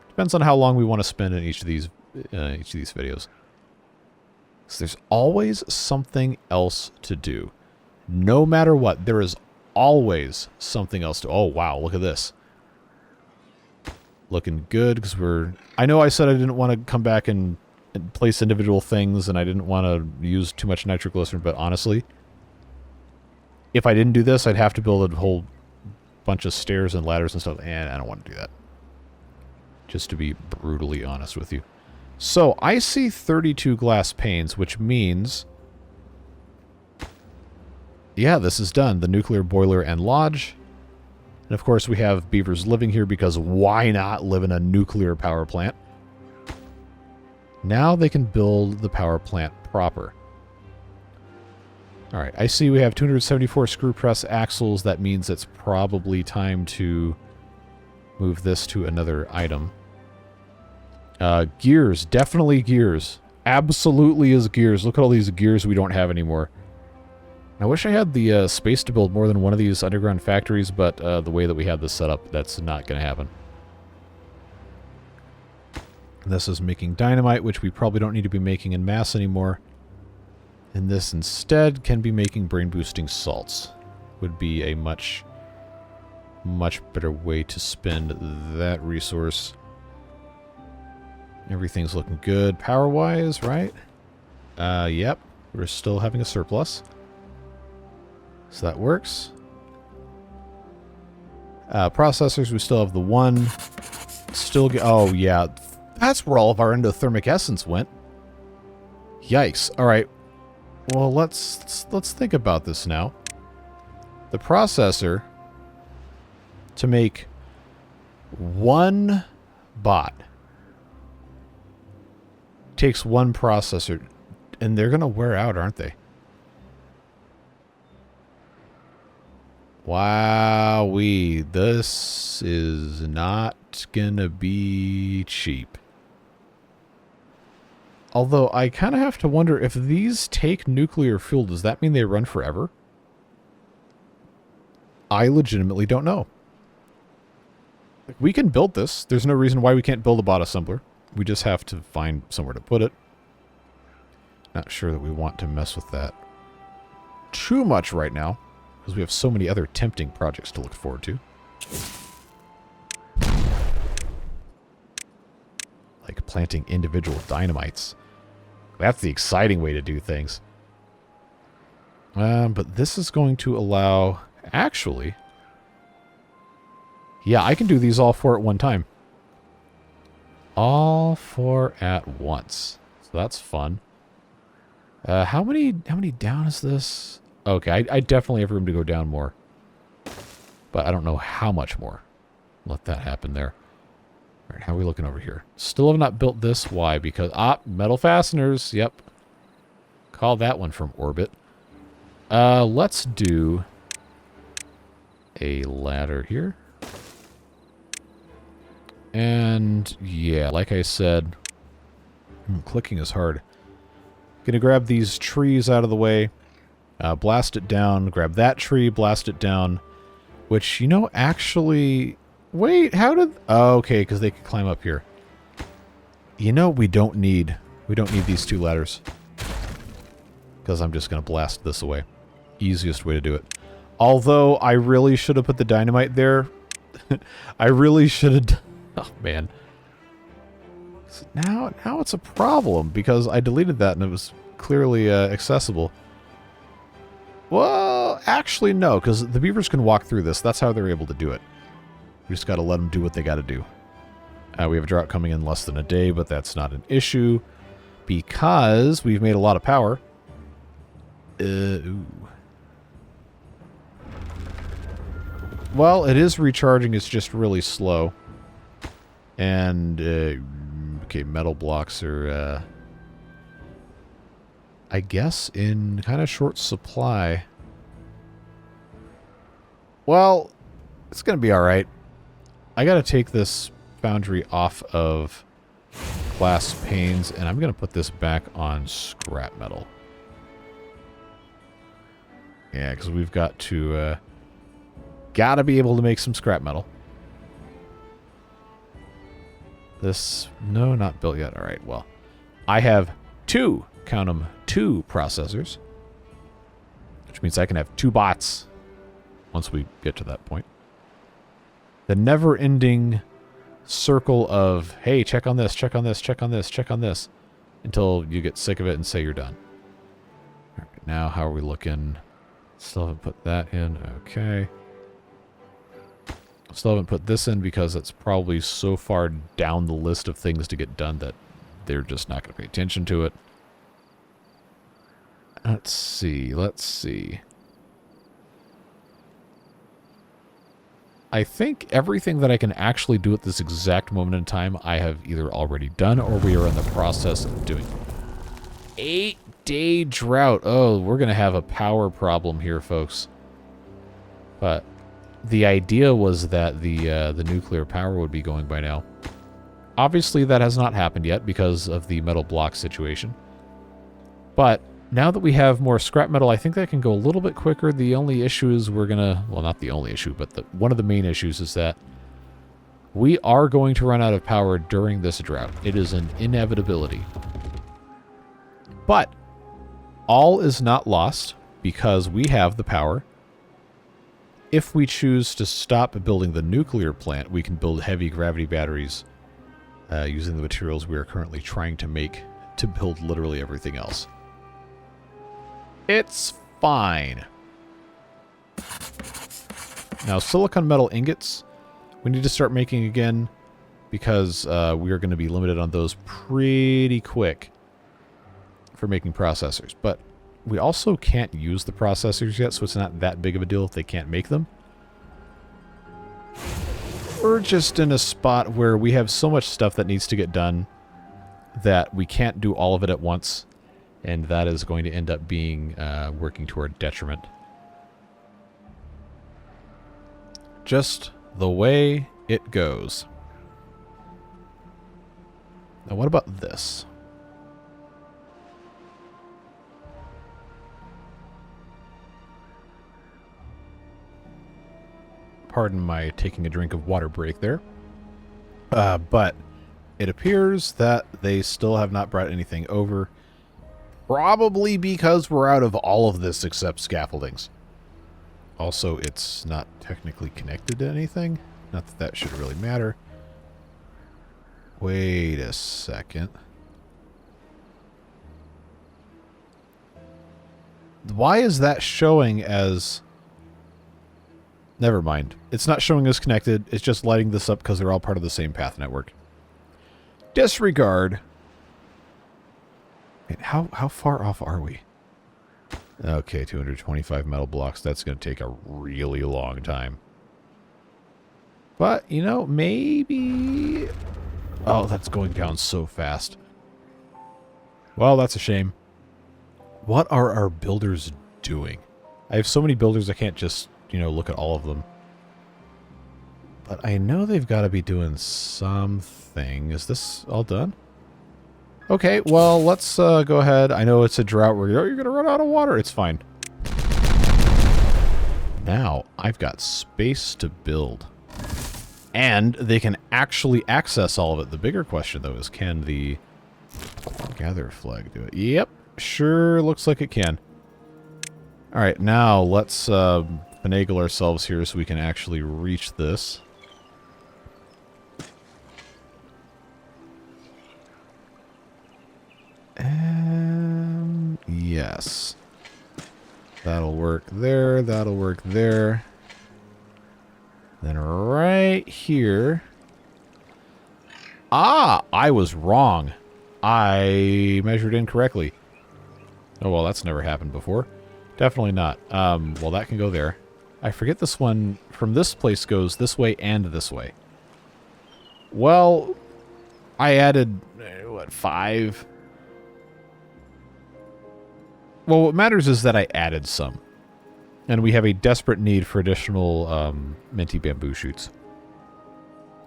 Depends on how long we want to spend in each of these videos. So there's always something else to do. No matter what, there is always something else to... Oh, wow, look at this. Looking good, because we're... I know I said I didn't want to come back and place individual things, and I didn't want to use too much nitroglycerin, but honestly, if I didn't do this, I'd have to build a whole bunch of stairs and ladders and stuff, and I don't want to do that. Just to be brutally honest with you. So, I see 32 glass panes, which means... Yeah, this is done. The nuclear boiler and lodge. And of course we have beavers living here because why not live in a nuclear power plant? Now they can build the power plant proper. Alright, I see we have 274 screw press axles. That means it's probably time to move this to another item. Gears. Definitely gears. Absolutely is gears. Look at all these gears we don't have anymore. I wish I had the space to build more than one of these underground factories, but the way that we have this set up, that's not going to happen. This is making dynamite, which we probably don't need to be making in mass anymore. And this instead can be making brain-boosting salts. Would be a much, much better way to spend that resource. Everything's looking good power-wise, right? Yep. We're still having a surplus. So that works. Processors, we still have the one. Still oh, yeah. That's where all of our endothermic essence went. Yikes. Alright. Well, let's think about this now. The processor to make one bot takes one processor, and they're going to wear out, aren't they? Wowee, this is not gonna be cheap. Although, I kind of have to wonder, if these take nuclear fuel, does that mean they run forever? I legitimately don't know. We can build this. There's no reason why we can't build a bot assembler. We just have to find somewhere to put it. Not sure that we want to mess with that too much right now, because we have so many other tempting projects to look forward to. Like planting individual dynamites. That's the exciting way to do things. But this is going to allow... Actually, Yeah, I can do these all four at one time. All four at once. So that's fun. How many down is this? Okay, I definitely have room to go down more. But I don't know how much more. Let that happen there. All right, how are we looking over here? Still have not built this. Why? Because, metal fasteners. Yep. Call that one from orbit. Let's do a ladder here. And, yeah, like I said, clicking is hard. Gonna grab these trees out of the way, blast it down, grab that tree, blast it down, which, you know, actually... Wait, how did... Oh, okay, because they can climb up here. You know, we don't need these two ladders. Because I'm just gonna blast this away. Easiest way to do it. Although, I really should have put the dynamite there. I really should have... Oh, man. So now it's a problem, because I deleted that and it was clearly accessible. Well, actually, no, because the beavers can walk through this. That's how they're able to do it. We just got to let them do what they got to do. We have a drought coming in less than a day, but that's not an issue, because we've made a lot of power. Ooh. Well, it is recharging. It's just really slow. And, okay, metal blocks are, I guess, in kind of short supply. Well, it's going to be alright. I got to take this foundry off of glass panes, and I'm going to put this back on scrap metal. Yeah, because we've got to, gotta be able to make some scrap metal. This, no, not built yet. All right, well, I have two, count them, two processors, which means I can have two bots once we get to that point. The never-ending circle of, hey, check on this, check on this, check on this, check on this, until you get sick of it and say you're done. All right, now how are we looking? Still haven't put that in. Okay. Still haven't put this in because it's probably so far down the list of things to get done that they're just not going to pay attention to it. Let's see. Let's see. I think everything that I can actually do at this exact moment in time, I have either already done or we are in the process of doing. 8-day drought. Oh, we're going to have a power problem here, folks. But the idea was that the nuclear power would be going by now. Obviously, that has not happened yet because of the metal block situation. But now that we have more scrap metal, I think that can go a little bit quicker. The only issue is we're going to... Well, not the only issue, but one of the main issues is that we are going to run out of power during this drought. It is an inevitability. But all is not lost because we have the power. If we choose to stop building the nuclear plant, we can build heavy gravity batteries using the materials we are currently trying to make to build literally everything else. It's fine. Now, silicon metal ingots, we need to start making again because we are going to be limited on those pretty quick for making processors. But we also can't use the processors yet, so it's not that big of a deal if they can't make them. We're just in a spot where we have so much stuff that needs to get done that we can't do all of it at once, and that is going to end up being working to our detriment. Just the way it goes. Now, what about this? Pardon my taking a drink of water break there. But it appears that they still have not brought anything over. Probably because we're out of all of this except scaffoldings. Also, it's not technically connected to anything. Not that that should really matter. Wait a second. Why is that showing as... Never mind. It's not showing us connected. It's just lighting this up because they're all part of the same path network. Disregard. Wait, how far off are we? Okay, 225 metal blocks. That's going to take a really long time. But, you know, maybe... Oh, that's going down so fast. Well, that's a shame. What are our builders doing? I have so many builders I can't just, you know, look at all of them. But I know they've got to be doing something. Is this all done? Okay, well, let's go ahead. I know it's a drought where you're going to run out of water. It's fine. Now, I've got space to build. And they can actually access all of it. The bigger question, though, is can the gather flag do it? Yep, sure looks like it can. All right, now let's finagle ourselves here so we can actually reach this. Yes. That'll work there. That'll work there. Then right here. Ah, I was wrong. I measured incorrectly. Oh, well, that's never happened before. Definitely not. Well, that can go there. I forget this one from this place goes this way and this way. Well, I added, what, 5? Well, what matters is that I added some. And we have a desperate need for additional minty bamboo shoots.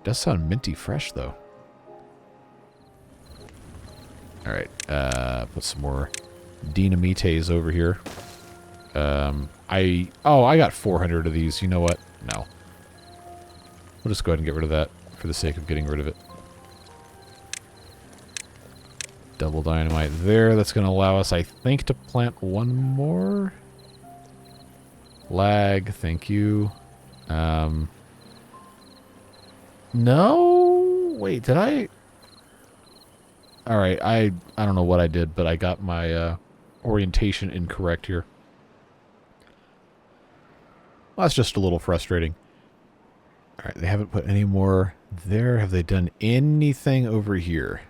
Does sound minty fresh, though. Alright, put some more dynamites over here. I got 400 of these. You know what? No. We'll just go ahead and get rid of that for the sake of getting rid of it. Double dynamite there. That's going to allow us, I think, to plant one more. Lag, thank you. No? Wait, did I? Alright, I don't know what I did, but I got my orientation incorrect here. Well, that's just a little frustrating. Alright, they haven't put any more there. Have they done anything over here?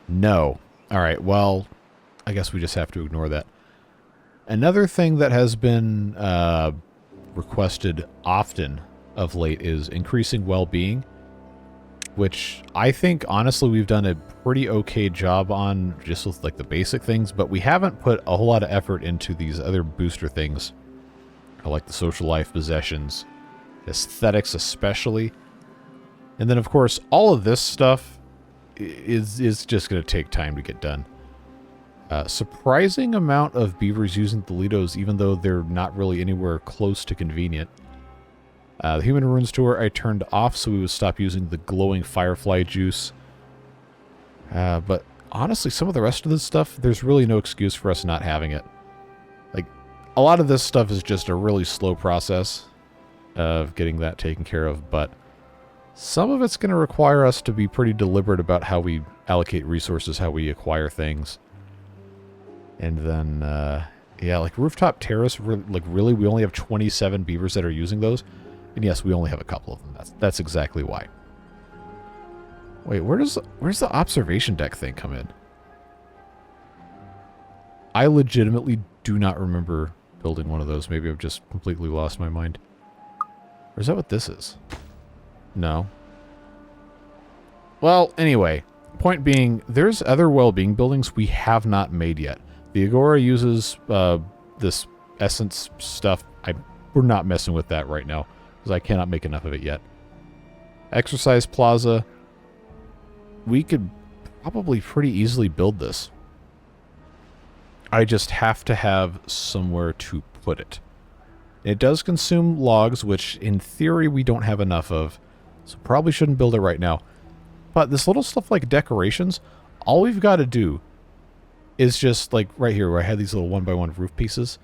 No. Alright, well, I guess we just have to ignore that. Another thing that has been requested often of late is increasing well-being, which I think, honestly, we've done a pretty okay job on just with, like, the basic things, but we haven't put a whole lot of effort into these other booster things, like the social life, possessions, aesthetics especially. And then, of course, all of this stuff is just going to take time to get done. Surprising amount of beavers using Thelitos, even though they're not really anywhere close to convenient. The Human Ruins Tour I turned off so we would stop using the glowing firefly juice. But honestly, some of the rest of this stuff, there's really no excuse for us not having it. Like, a lot of this stuff is just a really slow process of getting that taken care of, but some of it's going to require us to be pretty deliberate about how we allocate resources, how we acquire things. And then, yeah, like Rooftop Terrace, really, we only have 27 beavers that are using those. And yes, we only have a couple of them. That's exactly why. Wait, where's the observation deck thing come in? I legitimately do not remember building one of those. Maybe I've just completely lost my mind. Or is that what this is? No. Well, anyway, point being, there's other well-being buildings we have not made yet. The Agora uses this essence stuff. We're not messing with that right now, because I cannot make enough of it yet. Exercise Plaza. We could probably pretty easily build this. I just have to have somewhere to put it. It does consume logs, which in theory we don't have enough of, so probably shouldn't build it right now. But this little stuff like decorations, all we've got to do is just like right here where I had these little 1x1 roof pieces.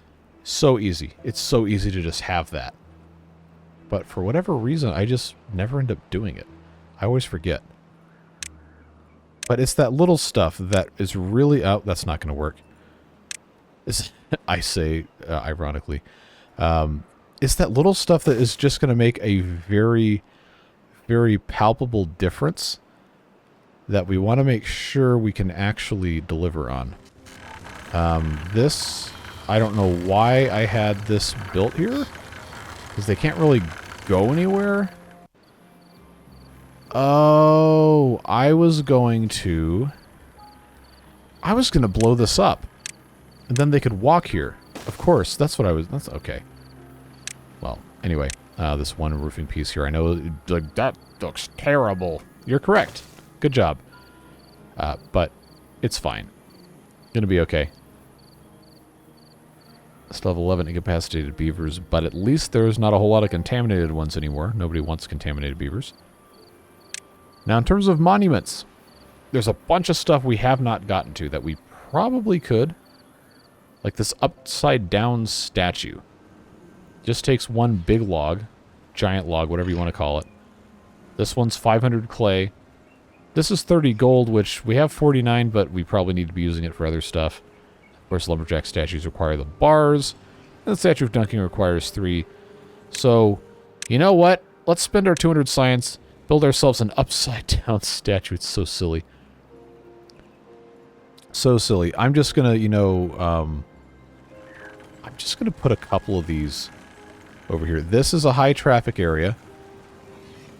So easy. It's so easy to just have that. But for whatever reason, I just never end up doing it. I always forget. But it's that little stuff that is really out. That's not going to work. I say, ironically. it's that little stuff that is just going to make a very, very palpable difference that we want to make sure we can actually deliver on. This, I don't know why I had this built here, because they can't really go anywhere. Oh, I was going to blow this up, and then they could walk here. Of course, that's what I was, that's okay. Well, anyway, this one roofing piece here, I know, like, that looks terrible. You're correct. Good job. But it's fine. Gonna be okay. Still have 11 incapacitated beavers, but at least there's not a whole lot of contaminated ones anymore. Nobody wants contaminated beavers. Now, in terms of monuments, there's a bunch of stuff we have not gotten to that we probably could. Like this upside-down statue. Just takes one big log, giant log, whatever you want to call it. This one's 500 clay. This is 30 gold, which we have 49, but we probably need to be using it for other stuff. Of course, lumberjack statues require the bars, and the statue of dunking requires 3. So, you know what? Let's spend our 200 science, build ourselves an upside-down statue. It's so silly. So silly. I'm just gonna, you know, I'm just gonna put a couple of these over here. This is a high-traffic area,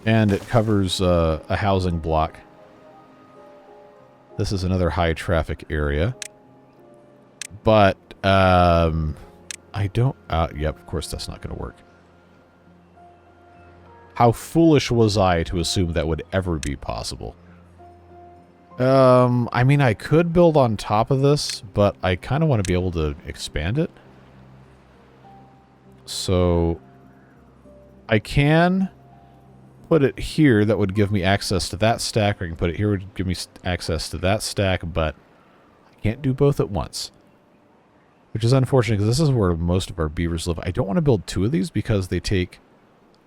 and it covers a housing block. This is another high-traffic area. But, I don't... yep, of course that's not going to work. How foolish was I to assume that would ever be possible? I mean, I could build on top of this, but I kind of want to be able to expand it. So, I can put it here. That would give me access to that stack. Or I can put it here, would give me access to that stack, but I can't do both at once. Which is unfortunate, because this is where most of our beavers live. I don't want to build 2 of these because they take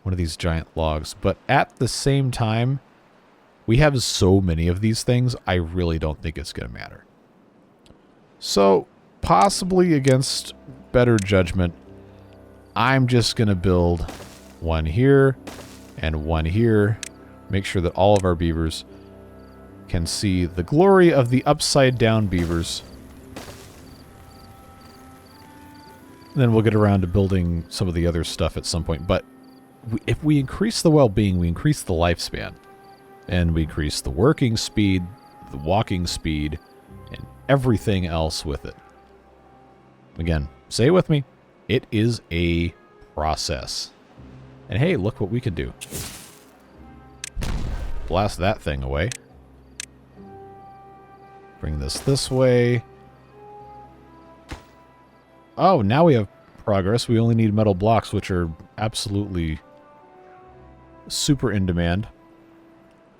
one of these giant logs. But at the same time, we have so many of these things, I really don't think it's going to matter. So, possibly against better judgment, I'm just going to build one here and one here. Make sure that all of our beavers can see the glory of the upside-down beavers. Then we'll get around to building some of the other stuff at some point. But if we increase the well-being, we increase the lifespan. And we increase the working speed, the walking speed, and everything else with it. Again, say it with me. It is a process. And hey, look what we can do. Blast that thing away. Bring this way. Oh, now we have progress. We only need metal blocks, which are absolutely super in demand.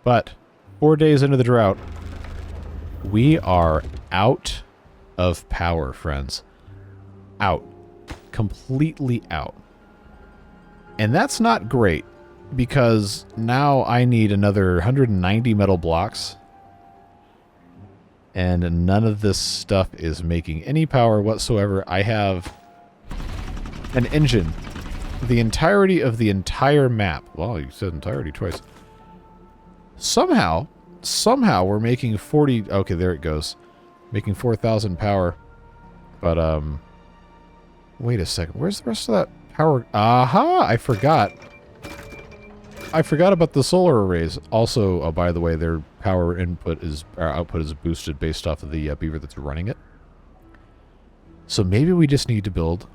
But 4 days into the drought, we are out of power, friends. Out. Completely out. And that's not great, because now I need another 190 metal blocks. And none of this stuff is making any power whatsoever. I have an engine. The entirety of the entire map. Wow, you said entirety twice. Somehow we're making 40... Okay, there it goes. Making 4,000 power. But, wait a second. Where's the rest of that power? Aha! I forgot. I forgot about the solar arrays. Also, oh, by the way, their power output is boosted based off of the beaver that's running it. So maybe we just need to build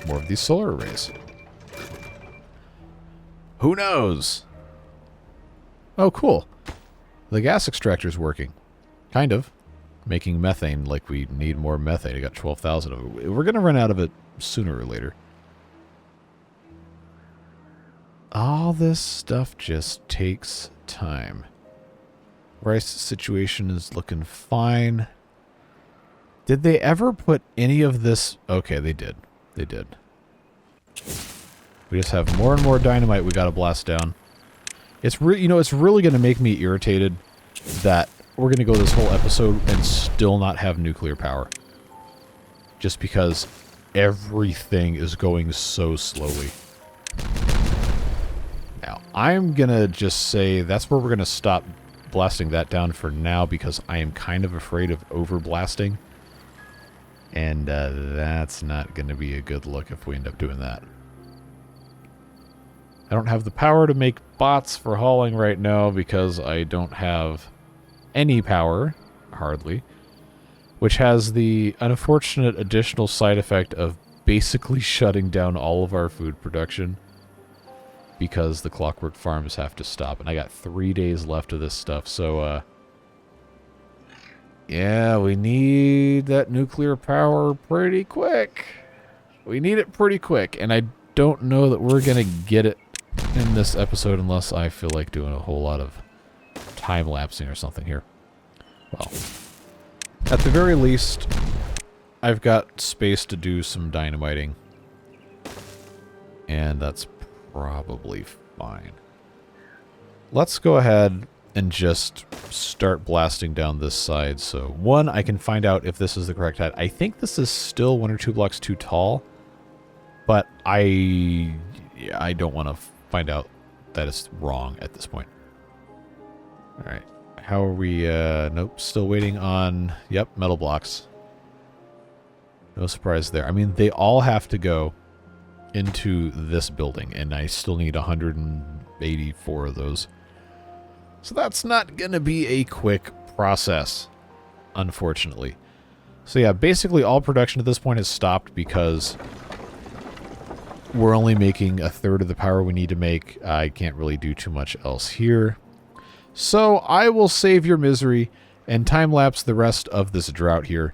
more of these solar arrays. Who knows? Oh, cool. The gas extractor's working. Kind of. Making methane like we need more methane. I got 12,000 of it. We're going to run out of it sooner or later. All this stuff just takes time. Rice situation is looking fine. Did they ever put any of this... Okay, they did. They did. We just have more and more dynamite we gotta blast down. It's it's really gonna make me irritated that we're gonna go this whole episode and still not have nuclear power. Just because everything is going so slowly. Now, I'm going to just say that's where we're going to stop blasting that down for now because I am kind of afraid of over-blasting. And that's not going to be a good look if we end up doing that. I don't have the power to make bots for hauling right now because I don't have any power, hardly, which has the unfortunate additional side effect of basically shutting down all of our food production because the clockwork farms have to stop. And I got 3 days left of this stuff, so yeah, we need that nuclear power pretty quick. We need it pretty quick, and I don't know that we're going to get it in this episode unless I feel like doing a whole lot of time-lapsing or something here. Well, at the very least, I've got space to do some dynamiting, and that's probably fine. Let's go ahead and just start blasting down this side. So, one, I can find out if this is the correct height. I think this is still 1 or 2 blocks too tall, but I don't want to find out that it's wrong at this point. Alright. How are we? Nope. Still waiting on... Yep, metal blocks. No surprise there. I mean, they all have to go into this building, and I still need 184 of those. So that's not going to be a quick process, unfortunately. So yeah, basically all production at this point has stopped because we're only making 1/3 of the power we need to make. I can't really do too much else here. So I will save your misery and time-lapse the rest of this drought here.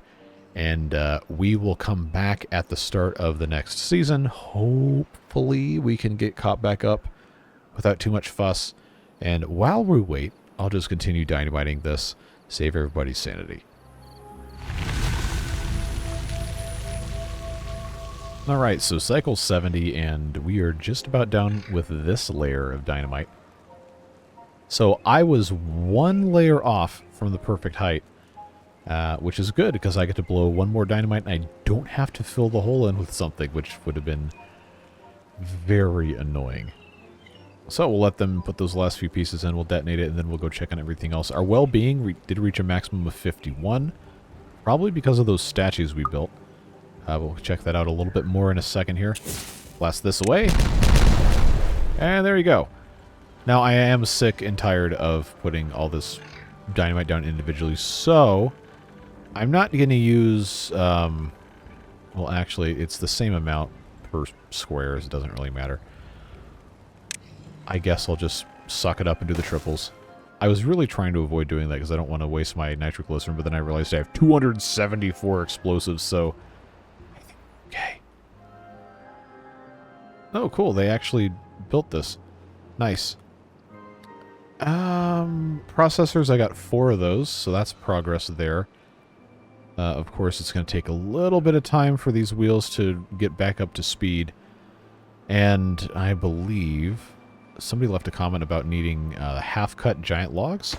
And we will come back at the start of the next season. Hopefully we can get caught back up without too much fuss. And while we wait, I'll just continue dynamiting this, save everybody's sanity. Alright, so cycle 70, and we are just about done with this layer of dynamite. So I was 1 layer off from the perfect height, which is good because I get to blow 1 more dynamite and I don't have to fill the hole in with something, which would have been very annoying. So we'll let them put those last few pieces in, we'll detonate it, and then we'll go check on everything else. Our well-being did reach a maximum of 51, probably because of those statues we built. We'll check that out a little bit more in a second here. Blast this away. And there you go. Now I am sick and tired of putting all this dynamite down individually, so I'm not going to use... well, actually, it's the same amount per square, so it doesn't really matter. I guess I'll just suck it up and do the triples. I was really trying to avoid doing that because I don't want to waste my nitroglycerin, but then I realized I have 274 explosives, so... Okay. Oh, cool. They actually built this. Nice. Processors, I got 4 of those, so that's progress there. Of course, it's going to take a little bit of time for these wheels to get back up to speed. And I believe... somebody left a comment about needing half-cut giant logs,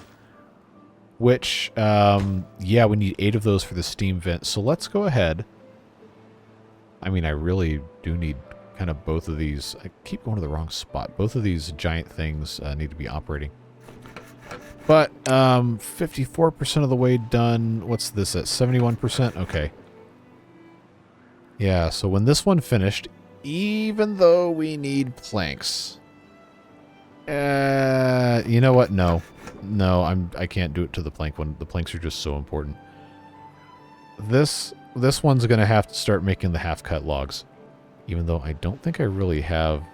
which, yeah, we need 8 of those for the steam vent. So let's go ahead. I mean, I really do need kind of both of these. I keep going to the wrong spot. Both of these giant things need to be operating. But 54% of the way done. What's this at? 71%? Okay. Yeah, so when this one finished, even though we need planks... you know what? No. No, I can't do it to the plank one. The planks are just so important. This one's going to have to start making the half-cut logs. Even though I don't think I really have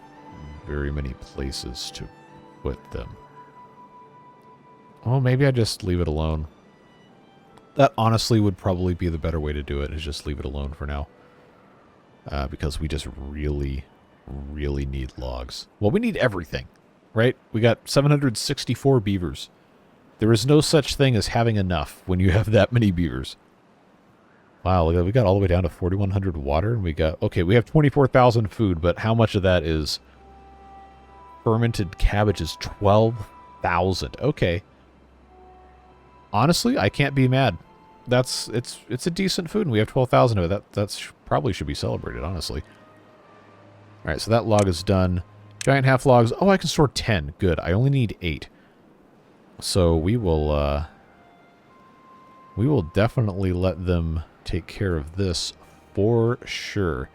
very many places to put them. Oh, maybe I just leave it alone. That honestly would probably be the better way to do it, is just leave it alone for now. Because we just really, really need logs. Well, we need everything. Right? We got 764 beavers. There is no such thing as having enough when you have that many beavers. Wow, we got all the way down to 4,100 water, and we got... Okay, we have 24,000 food, but how much of that is... fermented cabbage is 12,000. Okay. Honestly, I can't be mad. It's a decent food, and we have 12,000 of it. That probably should be celebrated, honestly. Alright, so that log is done. Giant half logs. Oh, I can store 10. Good. I only need 8. So we will definitely let them take care of this for sure.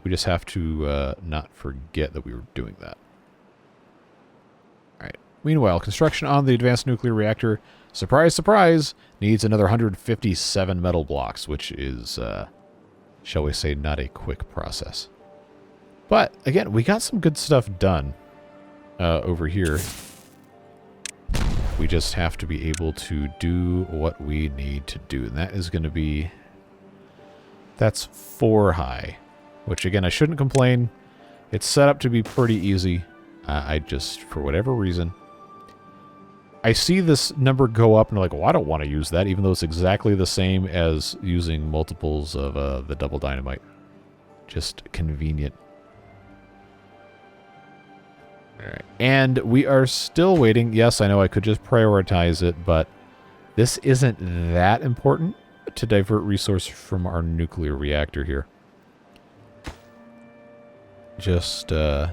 We just have to not forget that we were doing that. All right. Meanwhile, construction on the advanced nuclear reactor, surprise, surprise, needs another 157 metal blocks, which is, shall we say, not a quick process. But, again, we got some good stuff done over here. We just have to be able to do what we need to do. And that is going to be... That's 4 high. Which, again, I shouldn't complain. It's set up to be pretty easy. I just, for whatever reason... I see this number go up and I'm like, well, I don't want to use that, even though it's exactly the same as using multiples of the double dynamite. Just convenient. Alright, and we are still waiting. Yes, I know I could just prioritize it, but this isn't that important to divert resource from our nuclear reactor here. Just food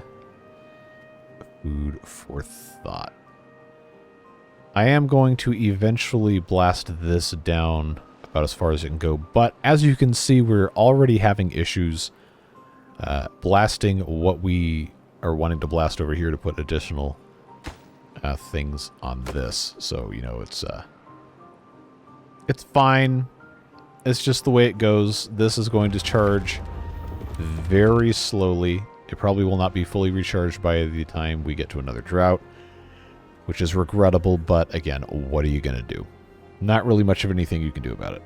for thought. I am going to eventually blast this down about as far as it can go, but as you can see, we're already having issues blasting what we are wanting to blast over here to put additional things on this. So, you know, it's fine. It's just the way it goes. This is going to charge very slowly. It probably will not be fully recharged by the time we get to another drought, which is regrettable, but again, what are you going to do? Not really much of anything you can do about it.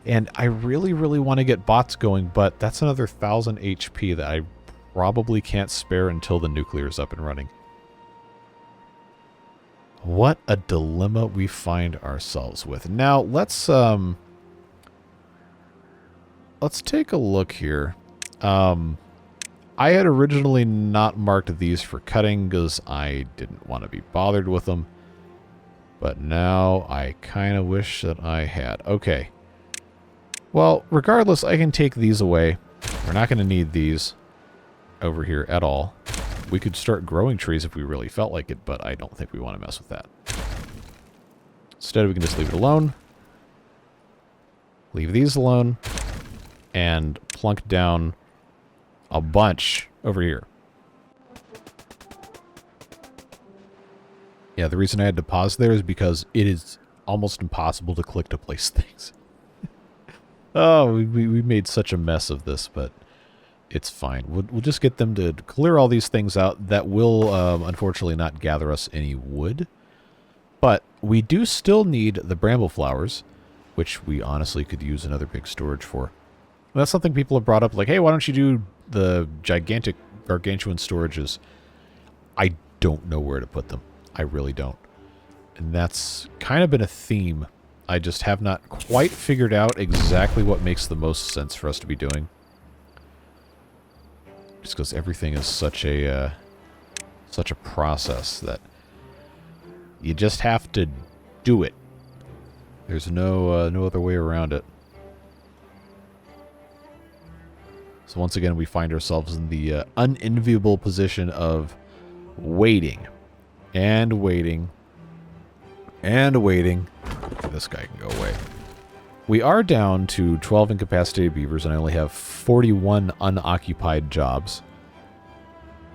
And I really, really want to get bots going, but that's another 1,000 HP that I probably can't spare until the nuclear is up and running. What a dilemma we find ourselves with. Now, let's take a look here. I had originally not marked these for cutting because I didn't want to be bothered with them. But now I kind of wish that I had. Okay. Well, regardless, I can take these away. We're not going to need these over here at all. We could start growing trees if we really felt like it, but I don't think we want to mess with that. Instead, we can just leave it alone. Leave these alone. And plunk down a bunch over here. Yeah, the reason I had to pause there is because it is almost impossible to click to place things. Oh, we made such a mess of this, but it's fine. We'll just get them to clear all these things out. That will, unfortunately, not gather us any wood. But we do still need the bramble flowers, which we honestly could use another big storage for. And that's something people have brought up, like, hey, why don't you do the gigantic gargantuan storages? I don't know where to put them. I really don't. And that's kind of been a theme. I just have not quite figured out exactly what makes the most sense for us to be doing. Just because everything is such a process that you just have to do it. There's no other way around it. So once again, we find ourselves in the unenviable position of waiting and waiting and waiting. This guy can go away. We are down to 12 incapacitated beavers, and I only have 41 unoccupied jobs.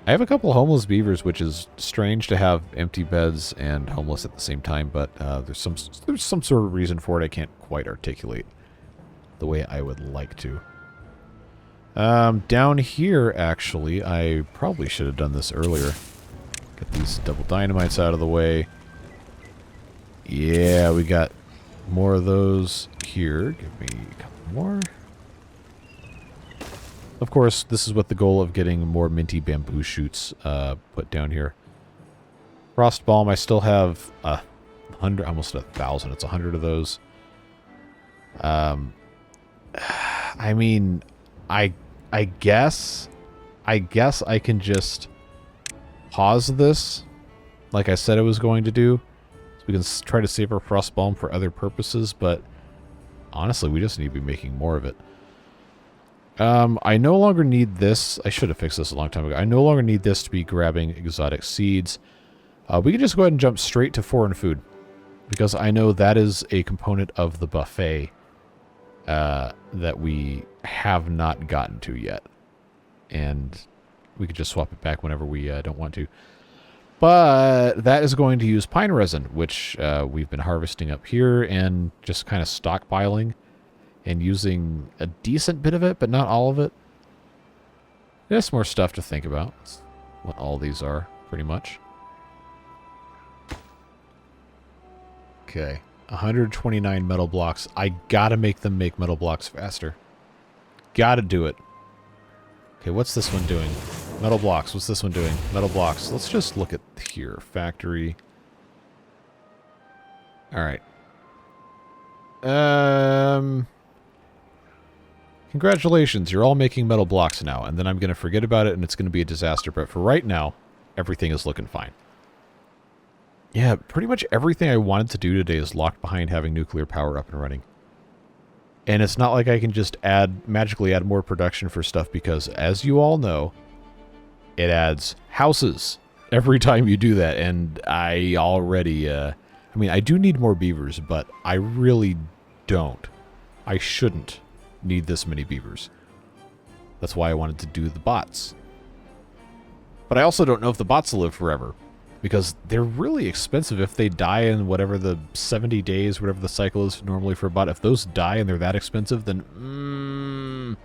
I have a couple homeless beavers, which is strange to have empty beds and homeless at the same time, but there's some sort of reason for it I can't quite articulate the way I would like to. Down here, actually, I probably should have done this earlier. Get these double dynamites out of the way. Yeah, we got more of those here. Give me a couple more. Of course, this is with the goal of getting more minty bamboo shoots put down here. Frost balm, I still have 100, almost 1,000. It's 100 of those. I mean, I guess I can just pause this, like I said I was going to do. So we can try to save our frost balm for other purposes, but honestly, we just need to be making more of it. I no longer need this. I should have fixed this a long time ago. I no longer need this to be grabbing exotic seeds. We can just go ahead and jump straight to foreign food, because I know that is a component of the buffet that we have not gotten to yet. And we could just swap it back whenever we don't want to. But that is going to use pine resin, which we've been harvesting up here and just kind of stockpiling and using a decent bit of it, but not all of it. There's more stuff to think about. That's what all these are, pretty much. Okay, 129 metal blocks. I gotta make them make metal blocks faster. Gotta do it. Okay, what's this one doing? Metal blocks. What's this one doing? Metal blocks. Let's just look at here. Factory. Alright. Congratulations, you're all making metal blocks now, and then I'm going to forget about it and it's going to be a disaster, but for right now, everything is looking fine. Yeah, pretty much everything I wanted to do today is locked behind having nuclear power up and running. And it's not like I can just magically add more production for stuff, because as you all know, it adds houses every time you do that, and I already, I mean, I do need more beavers, but I really don't. I shouldn't need this many beavers. That's why I wanted to do the bots. But I also don't know if the bots will live forever, because they're really expensive if they die in whatever the 70 days, whatever the cycle is normally for a bot. If those die and they're that expensive, then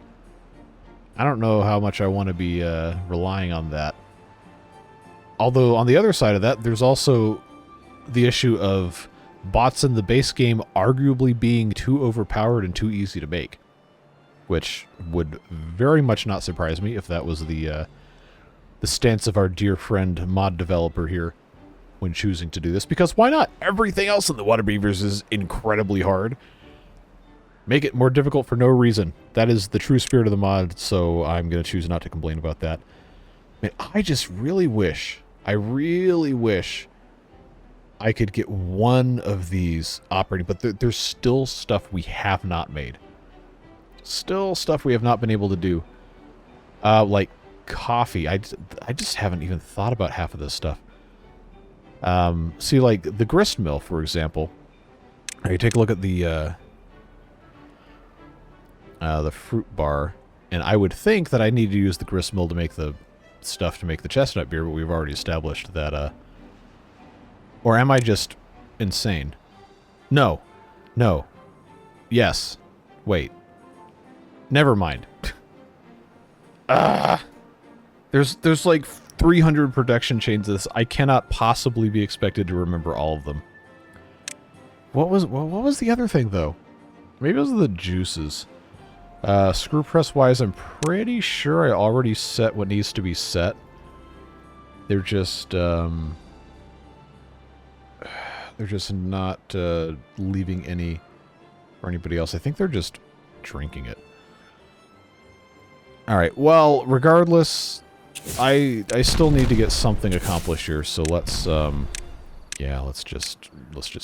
I don't know how much I want to be relying on that. Although, on the other side of that, there's also the issue of bots in the base game arguably being too overpowered and too easy to make. Which would very much not surprise me if that was the stance of our dear friend mod developer here when choosing to do this. Because why not? Everything else in the Waterbeavers is incredibly hard. Make it more difficult for no reason. That is the true spirit of the mod, so I'm going to choose not to complain about that. Man, I just really wish, I could get one of these operating, but there's still stuff we have not made. Still stuff we have not been able to do. Like coffee. I just haven't even thought about half of this stuff. See, like the grist mill, for example. You take a look at the fruit bar, and I would think that I need to use the grist mill to make the stuff to make the chestnut beer, but we've already established that, or am I just insane? No. No. Yes. Wait. Never mind. There's like 300 production chains of this. I cannot possibly be expected to remember all of them. What was the other thing, though? Maybe it was the juices. Screw press wise, I'm pretty sure I already set what needs to be set. They're just not leaving any for anybody else. I think they're just drinking it. All right. Well, regardless, I still need to get something accomplished here. So let's yeah, let's just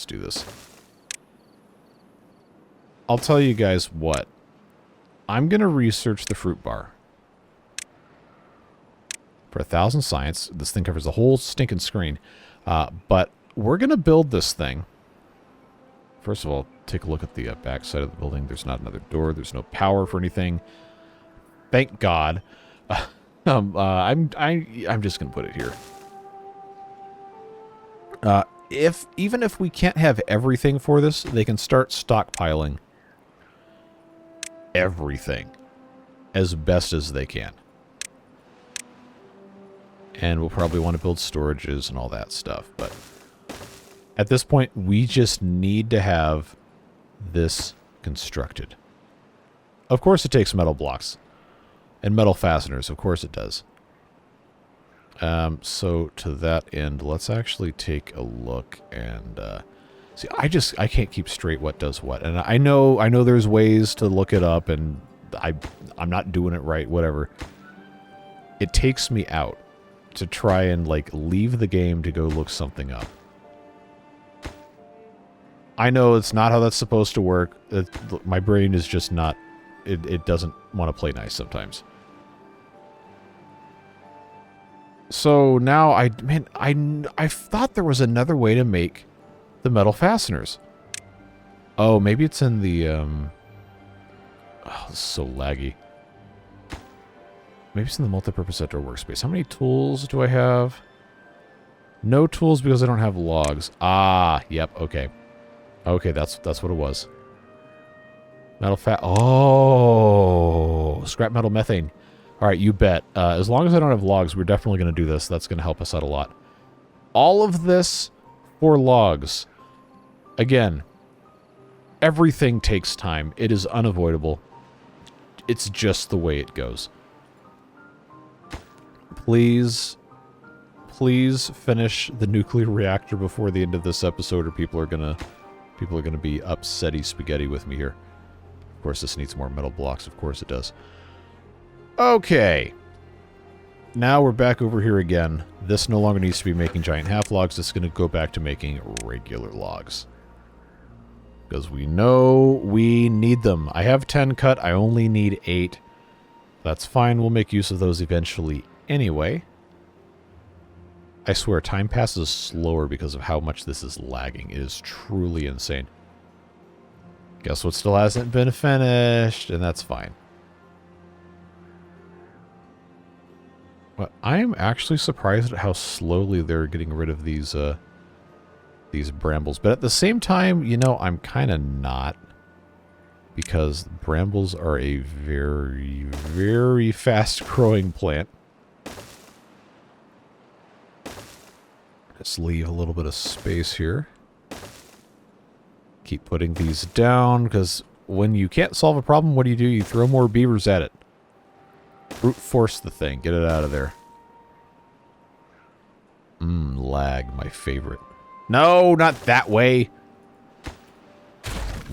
do this. I'll tell you guys what. I'm going to research the fruit bar. For 1,000 science. This thing covers the whole stinking screen. But we're going to build this thing. First of all, take a look at the back side of the building. There's not another door. There's no power for anything. Thank God. I'm just going to put it here. Even if we can't have everything for this, they can start stockpiling everything as best as they can. And we'll probably want to build storages and all that stuff, but at this point, we just need to have this constructed. Of course it takes metal blocks and metal fasteners, of course it does. So to that end, let's actually take a look and see. I can't keep straight what does what, and I know there's ways to look it up, and I'm not doing it right. Whatever. It takes me out to try and like leave the game to go look something up. I know it's not how that's supposed to work. My brain is just not it doesn't want to play nice sometimes. So now I thought there was another way to make the metal fasteners. Oh, maybe it's in the oh, this is so laggy. Maybe it's in the multipurpose editor workspace. How many tools do I have? No tools because I don't have logs. Ah, yep, okay. Okay, that's what it was. Metal oh, scrap metal methane. All right, you bet. As long as I don't have logs, we're definitely going to do this. That's going to help us out a lot. All of this for logs. Again, everything takes time. It is unavoidable. It's just the way it goes. Please finish the nuclear reactor before the end of this episode, or people are gonna be upsetty spaghetti with me here. Of course, this needs more metal blocks. Of course it does. Okay. Now we're back over here again. This no longer needs to be making giant half logs. It's going to go back to making regular logs. Because we know we need them. I have 10 cut. I only need 8. That's fine. We'll make use of those eventually anyway. I swear, time passes slower because of how much this is lagging. It is truly insane. Guess what still hasn't been finished? And that's fine. But I am actually surprised at how slowly they're getting rid of these brambles. But at the same time, you know, I'm kind of not. Because brambles are a very, very fast-growing plant. Let's leave a little bit of space here. Keep putting these down, because when you can't solve a problem, what do? You throw more beavers at it. Brute force the thing. Get it out of there. Lag, my favorite. No, not that way.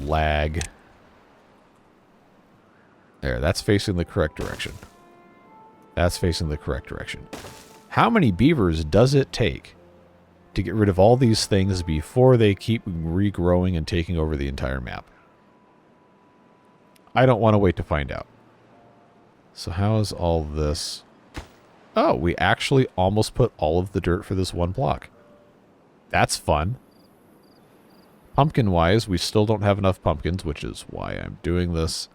Lag. There, that's facing the correct direction. That's facing the correct direction. How many beavers does it take to get rid of all these things before they keep regrowing and taking over the entire map? I don't want to wait to find out. So how is all this? Oh, we actually almost put all of the dirt for this one block. That's fun. Pumpkin-wise, we still don't have enough pumpkins, which is why I'm doing this.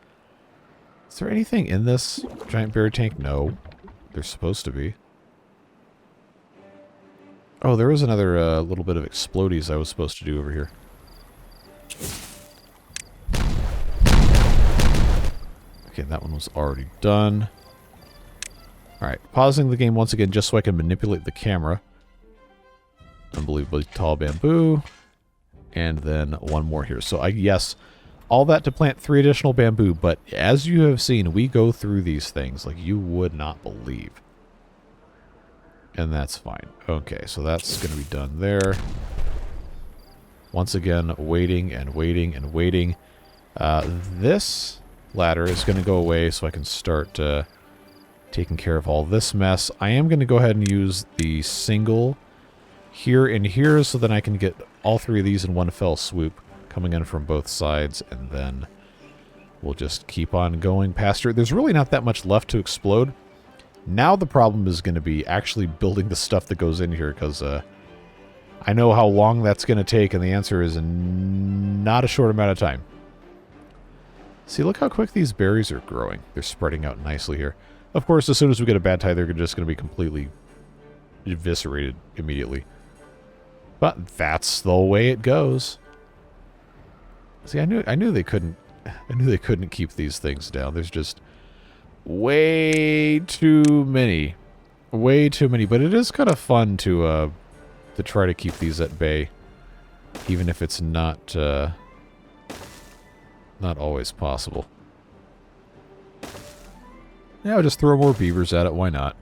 Is there anything in this giant berry tank? No. There's supposed to be. Oh, there was another little bit of explodies I was supposed to do over here. Okay, that one was already done. Alright, pausing the game once again just so I can manipulate the camera. Unbelievably tall bamboo. And then one more here. So, yes, all that to plant 3 additional bamboo, but as you have seen, we go through these things like you would not believe. And that's fine. Okay, so that's going to be done there. Once again, waiting and waiting and waiting. This ladder is going to go away so I can start taking care of all this mess. I am going to go ahead and use the single here and here so then I can get all 3 of these in one fell swoop coming in from both sides, and then we'll just keep on going past her. There's really not that much left to explode. Now the problem is going to be actually building the stuff that goes in here, because I know how long that's going to take, and the answer is not a short amount of time. See, look how quick these berries are growing. They're spreading out nicely here. Of course, as soon as we get a bad tide, they're just going to be completely eviscerated immediately. But that's the way it goes. See, I knew they couldn't keep these things down. There's just way too many. Way too many. But it is kind of fun to try to keep these at bay, even if it's not always possible. Yeah, I'll just throw more beavers at it. Why not?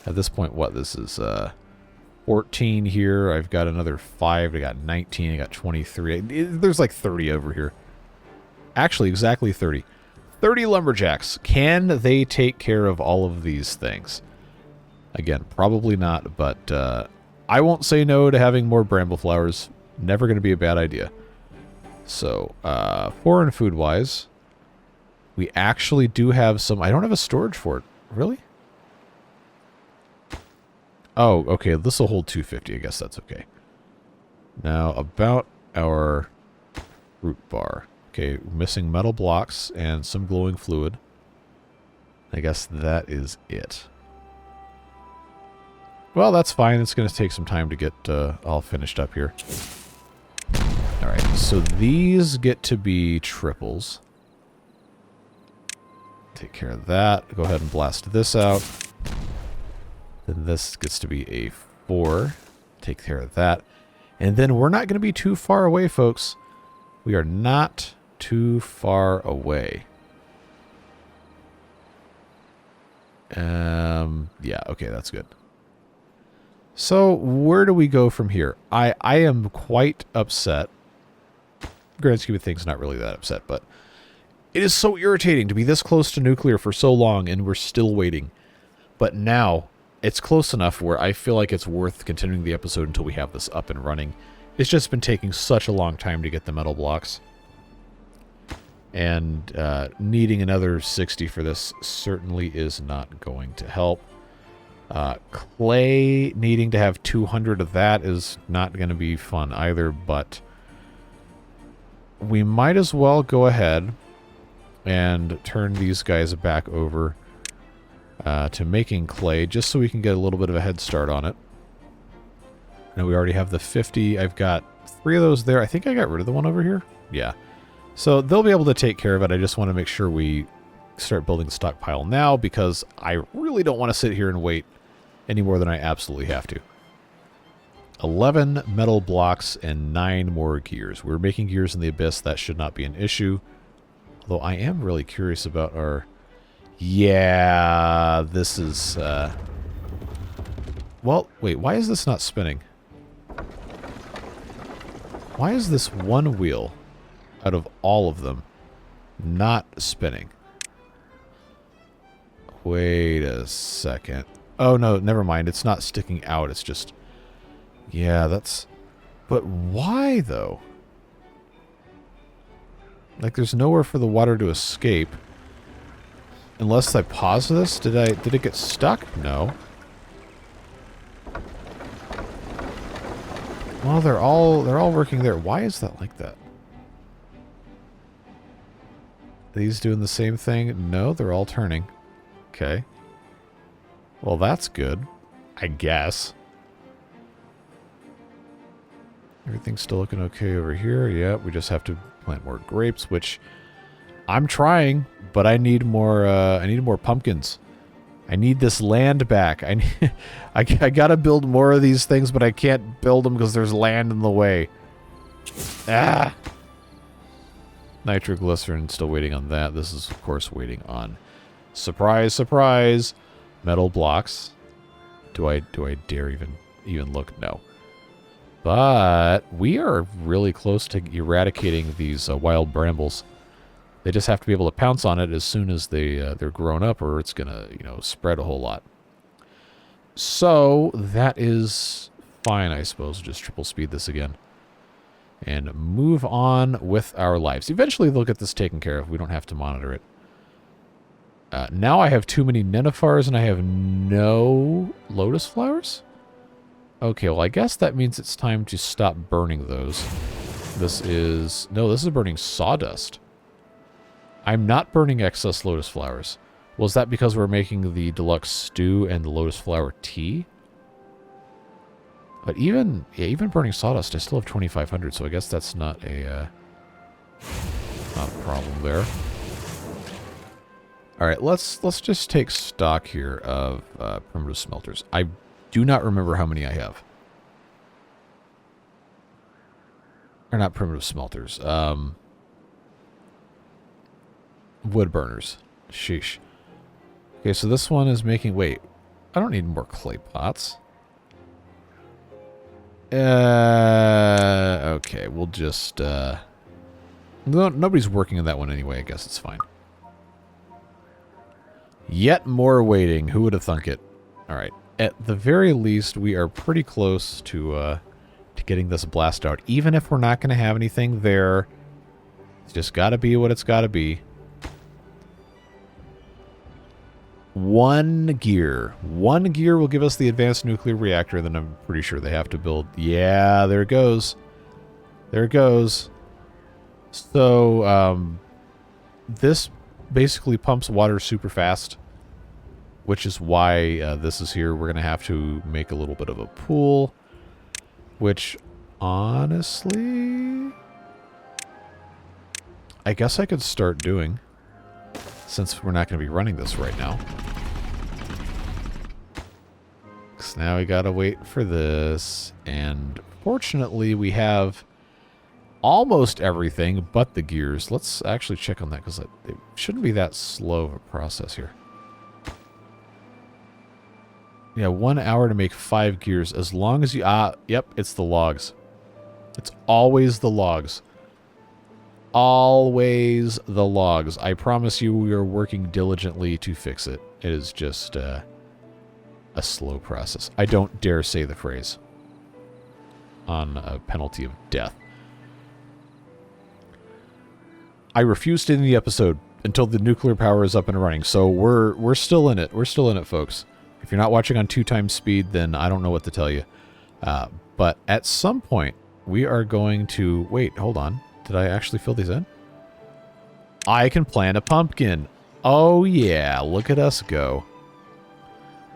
At this point, what? This is 14 here. I've got another 5. I got 19. I got 23. There's like 30 over here. Actually, exactly 30. 30 lumberjacks. Can they take care of all of these things? Again, probably not, but I won't say no to having more bramble flowers. Never going to be a bad idea. So, foreign food-wise, we actually do have some... I don't have a storage for it. Really? Oh, okay. This will hold 250. I guess that's okay. Now, about our root bar. Okay, missing metal blocks and some glowing fluid. I guess that is it. Well, that's fine. It's going to take some time to get all finished up here. Alright, so these get to be triples. Take care of that. Go ahead and blast this out. Then this gets to be a 4. Take care of that. And then we're not going to be too far away, folks. We are not too far away. Yeah, okay, that's good. So, where do we go from here? I am quite upset. Grand scheme of things, not really that upset, but it is so irritating to be this close to nuclear for so long and we're still waiting. But now, it's close enough where I feel like it's worth continuing the episode until we have this up and running. It's just been taking such a long time to get the metal blocks. And needing another 60 for this certainly is not going to help. Clay, needing to have 200 of that is not going to be fun either, but we might as well go ahead and turn these guys back over to making clay, just so we can get a little bit of a head start on it. Now we already have the 50. I've got 3 of those there. I think I got rid of the one over here. Yeah. So they'll be able to take care of it. I just want to make sure we start building the stockpile now, because I really don't want to sit here and wait any more than I absolutely have to. 11 metal blocks and 9 more gears. We're making gears in the abyss. That should not be an issue. Although I am really curious about our... Yeah, this is... Well, wait, why is this not spinning? Why is this one wheel out of all of them not spinning? Wait a second. Oh, no, never mind. It's not sticking out. It's just... Yeah, that's... But why, though? Like, there's nowhere for the water to escape. Unless I pause this? Did it get stuck? No. Well, they're all working there. Why is that like that? Are these doing the same thing? No, they're all turning. Okay. Well, that's good, I guess. Everything's still looking okay over here. Yeah, we just have to plant more grapes, which I'm trying, but I need more. I need more pumpkins. I need this land back. I gotta build more of these things, but I can't build them because there's land in the way. Ah! Nitroglycerin, still waiting on that. This is, of course, waiting on... Surprise, surprise! Metal blocks. Do I dare even look? No. But we are really close to eradicating these wild brambles. They just have to be able to pounce on it as soon as they're grown up, or it's gonna, spread a whole lot. So that is fine, I suppose. Just triple speed this again and move on with our lives. Eventually, they'll get this taken care of. We don't have to monitor it. Now I have too many nenuphars and I have no lotus flowers. Okay, well, I guess that means it's time to stop burning those. This is burning sawdust. I'm not burning excess lotus flowers. Was that because we're making the deluxe stew and the lotus flower tea? But even burning sawdust, I still have 2,500, so I guess that's not a problem there. All right, let's just take stock here of primitive smelters. I do not remember how many I have. Or not primitive smelters. Wood burners. Sheesh. Okay, so this one is making... Wait, I don't need more clay pots. Okay, we'll just... nobody's working on that one anyway. I guess it's fine. Yet more waiting. Who would have thunk it? All right. At the very least, we are pretty close to getting this blast out. Even if we're not going to have anything there It's just got to be what it's got to be. 1 gear. 1 gear will give us the advanced nuclear reactor. Then I'm pretty sure they have to build. Yeah, there it goes. There it goes. So, this basically pumps water super fast, which is why this is here. We're going to have to make a little bit of a pool, which, honestly, I guess I could start doing, since we're not going to be running this right now. Because now we got to wait for this, and fortunately we have almost everything but the gears. Let's actually check on that, because it shouldn't be that slow of a process here. Yeah, 1 hour to make 5 gears. As long as you... yep, it's the logs. It's always the logs. Always the logs. I promise you we are working diligently to fix it. It is just a slow process. I don't dare say the phrase on a penalty of death. I refuse to end the episode until the nuclear power is up and running. So we're still in it. We're still in it, folks. If you're not watching on 2x speed, then I don't know what to tell you. But at some point, we are going to... Wait, hold on. Did I actually fill these in? I can plant a pumpkin. Oh, yeah. Look at us go.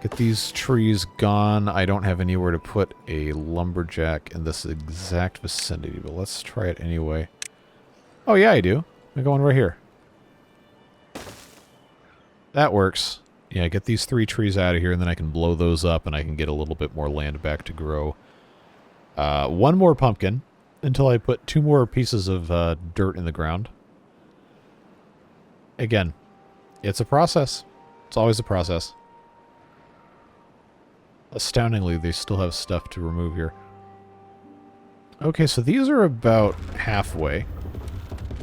Get these trees gone. I don't have anywhere to put a lumberjack in this exact vicinity, but let's try it anyway. Oh, yeah, I do. I'm going right here. That works. Yeah, get these 3 trees out of here, and then I can blow those up, and I can get a little bit more land back to grow. 1 more pumpkin until I put 2 more pieces of dirt in the ground. Again, it's a process. It's always a process. Astoundingly, they still have stuff to remove here. Okay, so these are about halfway.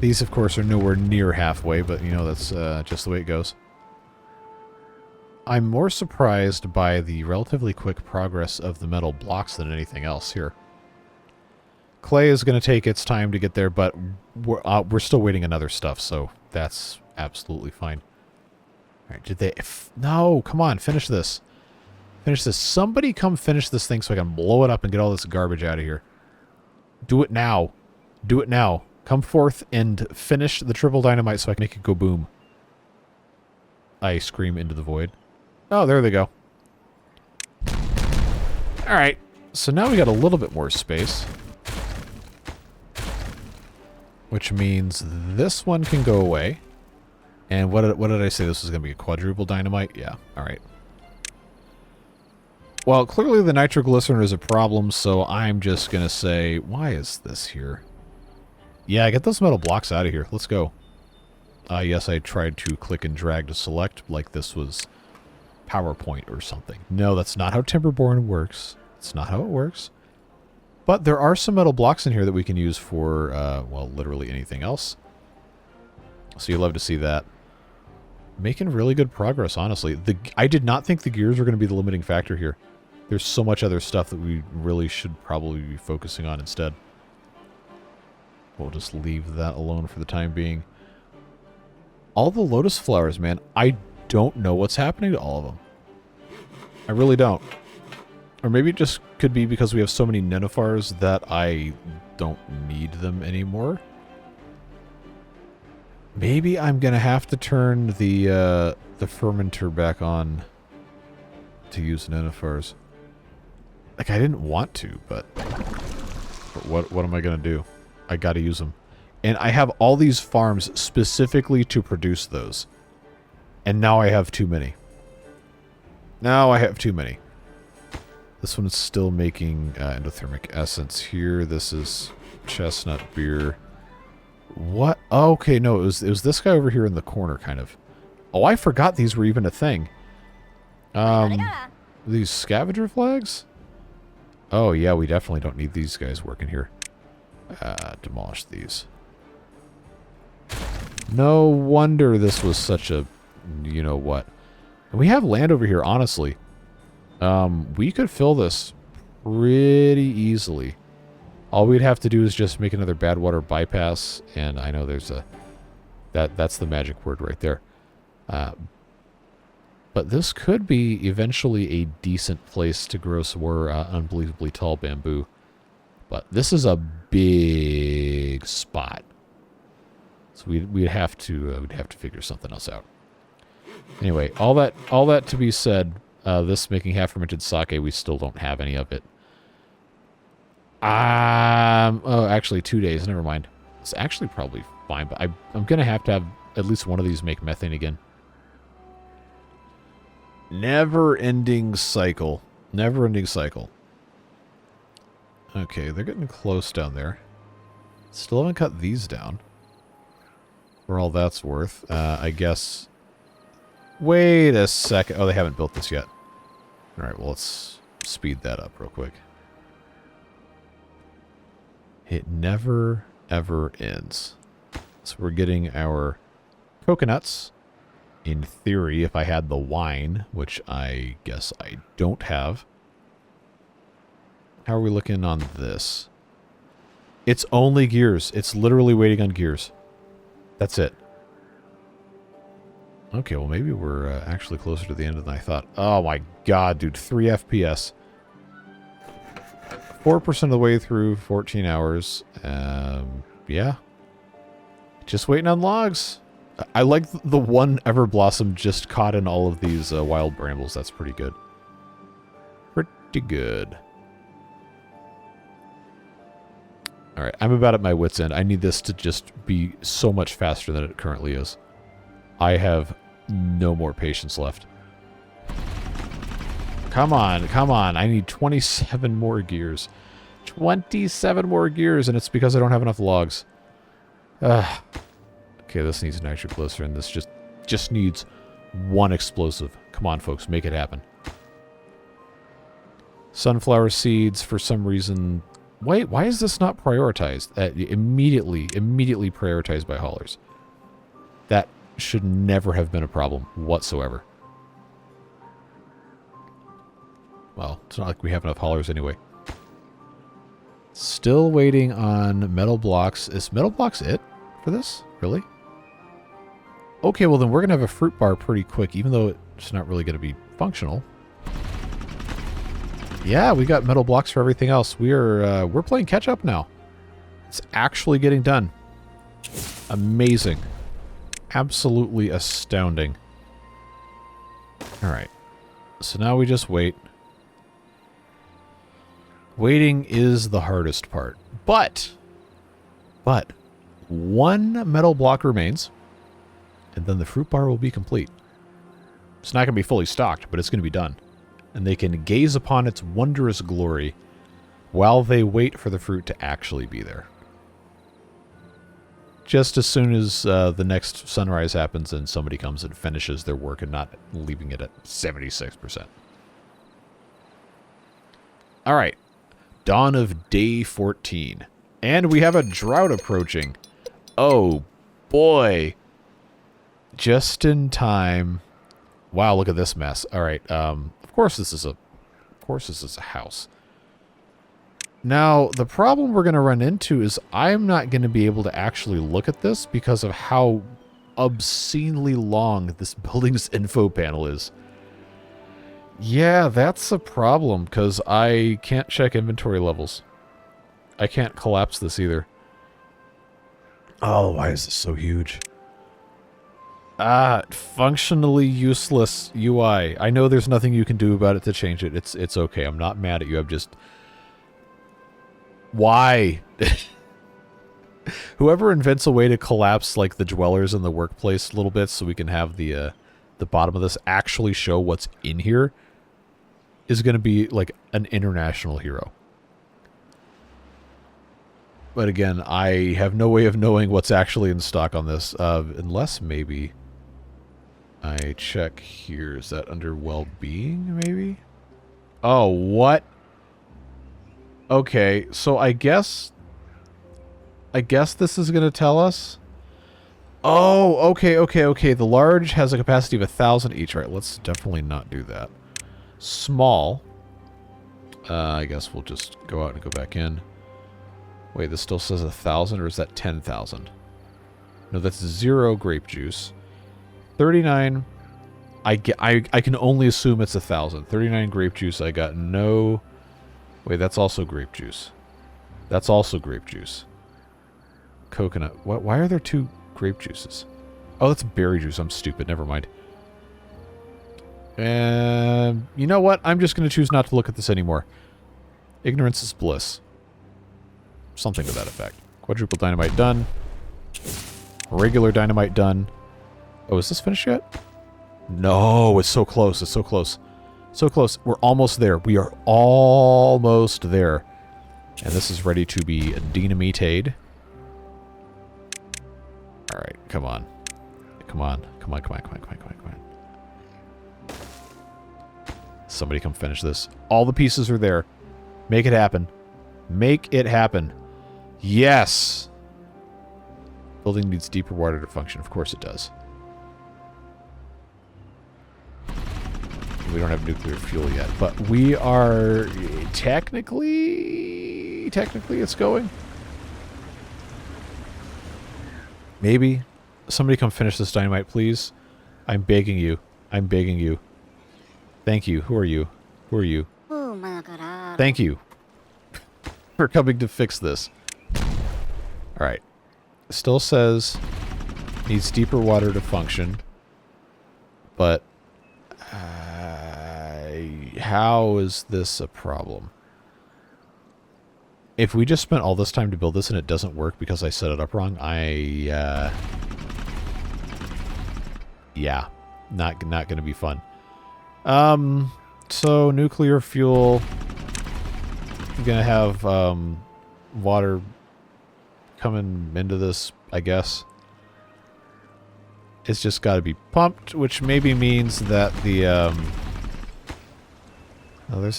These, of course, are nowhere near halfway, but, you know, that's just the way it goes. I'm more surprised by the relatively quick progress of the metal blocks than anything else here. Clay is going to take its time to get there, but we're still waiting on other stuff, so that's absolutely fine. All right, did they... No, come on, finish this. Finish this. Somebody come finish this thing so I can blow it up and get all this garbage out of here. Do it now. Do it now. Come forth and finish the triple dynamite so I can make it go boom. I scream into the void. Oh, there they go. Alright, so now we got a little bit more space. Which means this one can go away. And what did I say? This was going to be a quadruple dynamite? Yeah, alright. Well, clearly the nitroglycerin is a problem, so I'm just going to say, why is this here? Yeah, get those metal blocks out of here. Let's go. Yes, I tried to click and drag to select like this was PowerPoint or something. No, that's not how Timberborn works. It's not how it works. But there are some metal blocks in here that we can use for, well, literally anything else. So you'll love to see that. Making really good progress, honestly. I did not think the gears were going to be the limiting factor here. There's so much other stuff that we really should probably be focusing on instead. We'll just leave that alone for the time being. All the lotus flowers, man, I don't know what's happening to all of them. I really don't. Or maybe it just could be because we have so many nenuphars that I don't need them anymore. Maybe I'm going to have to turn the fermenter back on to use nenuphars. Like, I didn't want to, but what am I going to do? I got to use them. And I have all these farms specifically to produce those. And now I have too many. Now I have too many. This one's still making endothermic essence here. This is chestnut beer. What? Oh, okay, no, it was this guy over here in the corner, kind of. Oh, I forgot these were even a thing. These scavenger flags? Oh, yeah, we definitely don't need these guys working here. Demolish these. No wonder this was such a... you know what. And we have land over here, honestly. We could fill this pretty easily. All we'd have to do is just make another bad water bypass, and I know there's a... That's the magic word right there. But this could be eventually a decent place to grow some more unbelievably tall bamboo. But this is a big spot. So we'd have to figure something else out. Anyway, all that to be said, this making half fermented sake, we still don't have any of it. Oh, actually 2 days, never mind. It's actually probably fine, but I'm gonna have to have at least one of these make methane again. Never-ending cycle. Never-ending cycle. Okay, they're getting close down there. Still haven't cut these down. For all that's worth. I guess... Wait a second. Oh, they haven't built this yet. Alright, well, let's speed that up real quick. It never, ever ends. So we're getting our coconuts. In theory, if I had the wine, which I guess I don't have. How are we looking on this? It's only gears. It's literally waiting on gears. That's it. Okay, well maybe we're actually closer to the end than I thought. Oh my god, dude. 3 FPS. 4% of the way through, 14 hours. Yeah. Just waiting on logs. I like the one Everblossom just caught in all of these wild brambles. That's pretty good. Pretty good. Alright, I'm about at my wit's end. I need this to just be so much faster than it currently is. I have no more patience left. Come on, come on. I need 27 more gears. 27 more gears, and it's because I don't have enough logs. Okay, this needs nitroglycerin. This just needs one explosive. Come on, folks. Make it happen. Sunflower seeds, for some reason... Wait, why is this not prioritized? Immediately prioritized by haulers. That should never have been a problem whatsoever. Well, it's not like we have enough haulers anyway. Still waiting on metal blocks. Is metal blocks it for this? Really? Okay, well then we're going to have a fruit bar pretty quick, even though it's not really going to be functional. Yeah, we got metal blocks for everything else. We're playing catch up now. It's actually getting done. Amazing. Absolutely astounding. Alright. So now we just wait. Waiting is the hardest part. But one metal block remains, and then the fruit bar will be complete. It's not going to be fully stocked, but it's going to be done. And they can gaze upon its wondrous glory while they wait for the fruit to actually be there. Just as soon as the next sunrise happens and somebody comes and finishes their work and not leaving it at 76%. Alright. Dawn of day 14. And we have a drought approaching. Oh, boy. Just in time. Wow, look at this mess. Alright, Of course this is a house. Now, the problem we're going to run into is I'm not going to be able to actually look at this because of how obscenely long this building's info panel is. Yeah, that's a problem because I can't check inventory levels. I can't collapse this either. Oh, why is this so huge? Functionally useless UI. I know there's nothing you can do about it to change it. It's okay. I'm not mad at you. I'm just... Why? Whoever invents a way to collapse, like, the dwellers in the workplace a little bit so we can have the bottom of this actually show what's in here is going to be, like, an international hero. But again, I have no way of knowing what's actually in stock on this, unless maybe... I check here. Is that under well-being, maybe? Oh, what? Okay, so I guess this is going to tell us. Oh, okay. The large has a capacity of 1,000 each. Right, let's definitely not do that. Small. I guess we'll just go out and go back in. Wait, this still says 1,000, or is that 10,000? No, that's 0 grape juice. 39. I can only assume it's 1,000. 39 grape juice. I got no... Wait, that's also grape juice. That's also grape juice. Coconut. What? Why are there 2 grape juices? Oh, that's berry juice. I'm stupid. Never mind. And you know what? I'm just going to choose not to look at this anymore. Ignorance is bliss. Something to that effect. Quadruple dynamite done. Regular dynamite done. Oh, is this finished yet? No, it's so close. It's so close. So close. We're almost there. We are almost there. And this is ready to be dynamitated. Alright, come on. Come on. Come on, come on, come on, come on, come on, come on. Somebody come finish this. All the pieces are there. Make it happen. Make it happen. Yes! Building needs deeper water to function. Of course it does. We don't have nuclear fuel yet, but we are technically it's going. Maybe. Somebody come finish this dynamite, please. I'm begging you. I'm begging you. Thank you. Who are you? Who are you? Thank you for coming to fix this. Alright. Still says needs deeper water to function. But how is this a problem? If we just spent all this time to build this and it doesn't work because I set it up wrong, yeah, not going to be fun. So nuclear fuel. I'm going to have water coming into this, I guess. It's just got to be pumped, which maybe means that the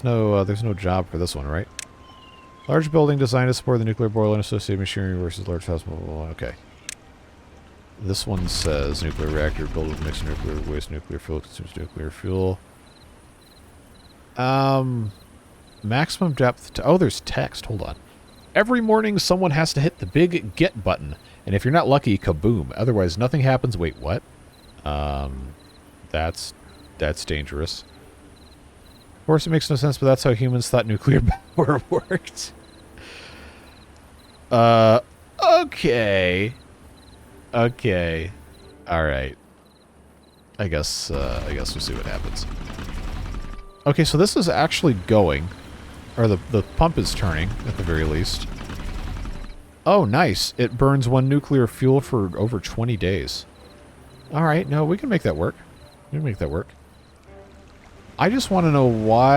no, there's no job for this one, right? Large building designed to support the nuclear boiler and associated machinery versus large house. Blah, blah, blah. Okay. This one says nuclear reactor built with mixed nuclear waste, nuclear fuel consumes nuclear fuel. Maximum depth to... Oh, there's text. Hold on. Every morning, someone has to hit the big get button. And if you're not lucky, kaboom. Otherwise, nothing happens. Wait, what? That's dangerous. Of course, it makes no sense, but that's how humans thought nuclear power worked. Okay. Okay. Alright. I guess we'll see what happens. Okay, so this is actually going. Or the pump is turning, at the very least. Oh, nice. It burns 1 nuclear fuel for over 20 days. Alright, no, we can make that work. We can make that work. I just want to know why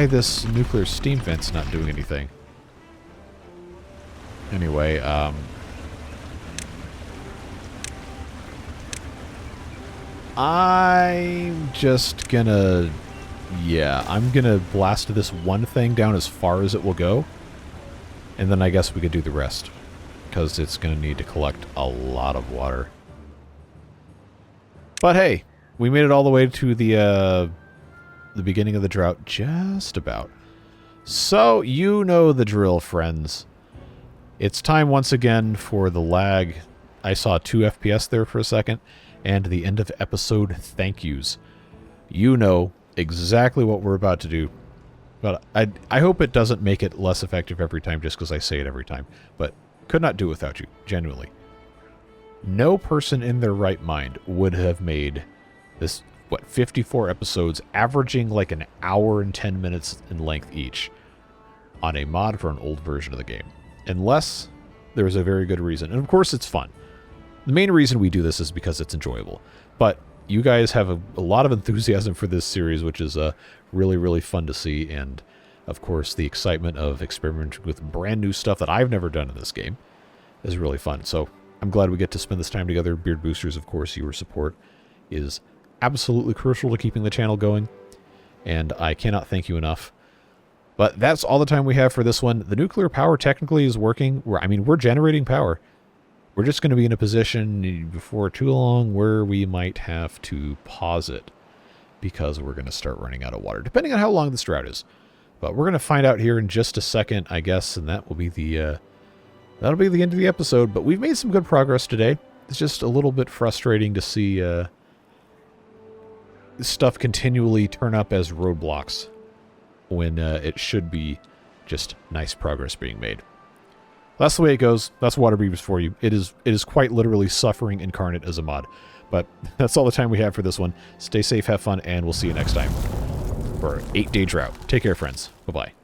this nuclear steam vent's not doing anything. Anyway, I'm just gonna... Yeah, I'm gonna blast this one thing down as far as it will go. And then I guess we could do the rest. Because it's gonna need to collect a lot of water. But hey, we made it all the way to the beginning of the drought. Just about. So, you know the drill, friends. It's time once again for the lag. I saw 2 FPS there for a second. And the end of episode thank yous. You know exactly what we're about to do. But I hope it doesn't make it less effective every time just because I say it every time. But could not do without you, genuinely. No person in their right mind would have made this, what, 54 episodes, averaging like an hour and 10 minutes in length each, on a mod for an old version of the game. Unless there is a very good reason. And of course it's fun. The main reason we do this is because it's enjoyable. But you guys have a lot of enthusiasm for this series, which is really, really fun to see. And, of course, the excitement of experimenting with brand new stuff that I've never done in this game is really fun. So I'm glad we get to spend this time together. Beard Boosters, of course, your support is absolutely crucial to keeping the channel going. And I cannot thank you enough. But that's all the time we have for this one. The nuclear power technically is working. We're generating power. We're just going to be in a position before too long where we might have to pause it because we're going to start running out of water, depending on how long this drought is. But we're going to find out here in just a second, I guess, and that will be the that'll be the end of the episode. But we've made some good progress today. It's just a little bit frustrating to see stuff continually turn up as roadblocks when it should be just nice progress being made. That's the way it goes. That's Waterbeavers for you. It is quite literally suffering incarnate as a mod. But that's all the time we have for this one. Stay safe, have fun, and we'll see you next time for 8-Day Drought. Take care, friends. Bye-bye.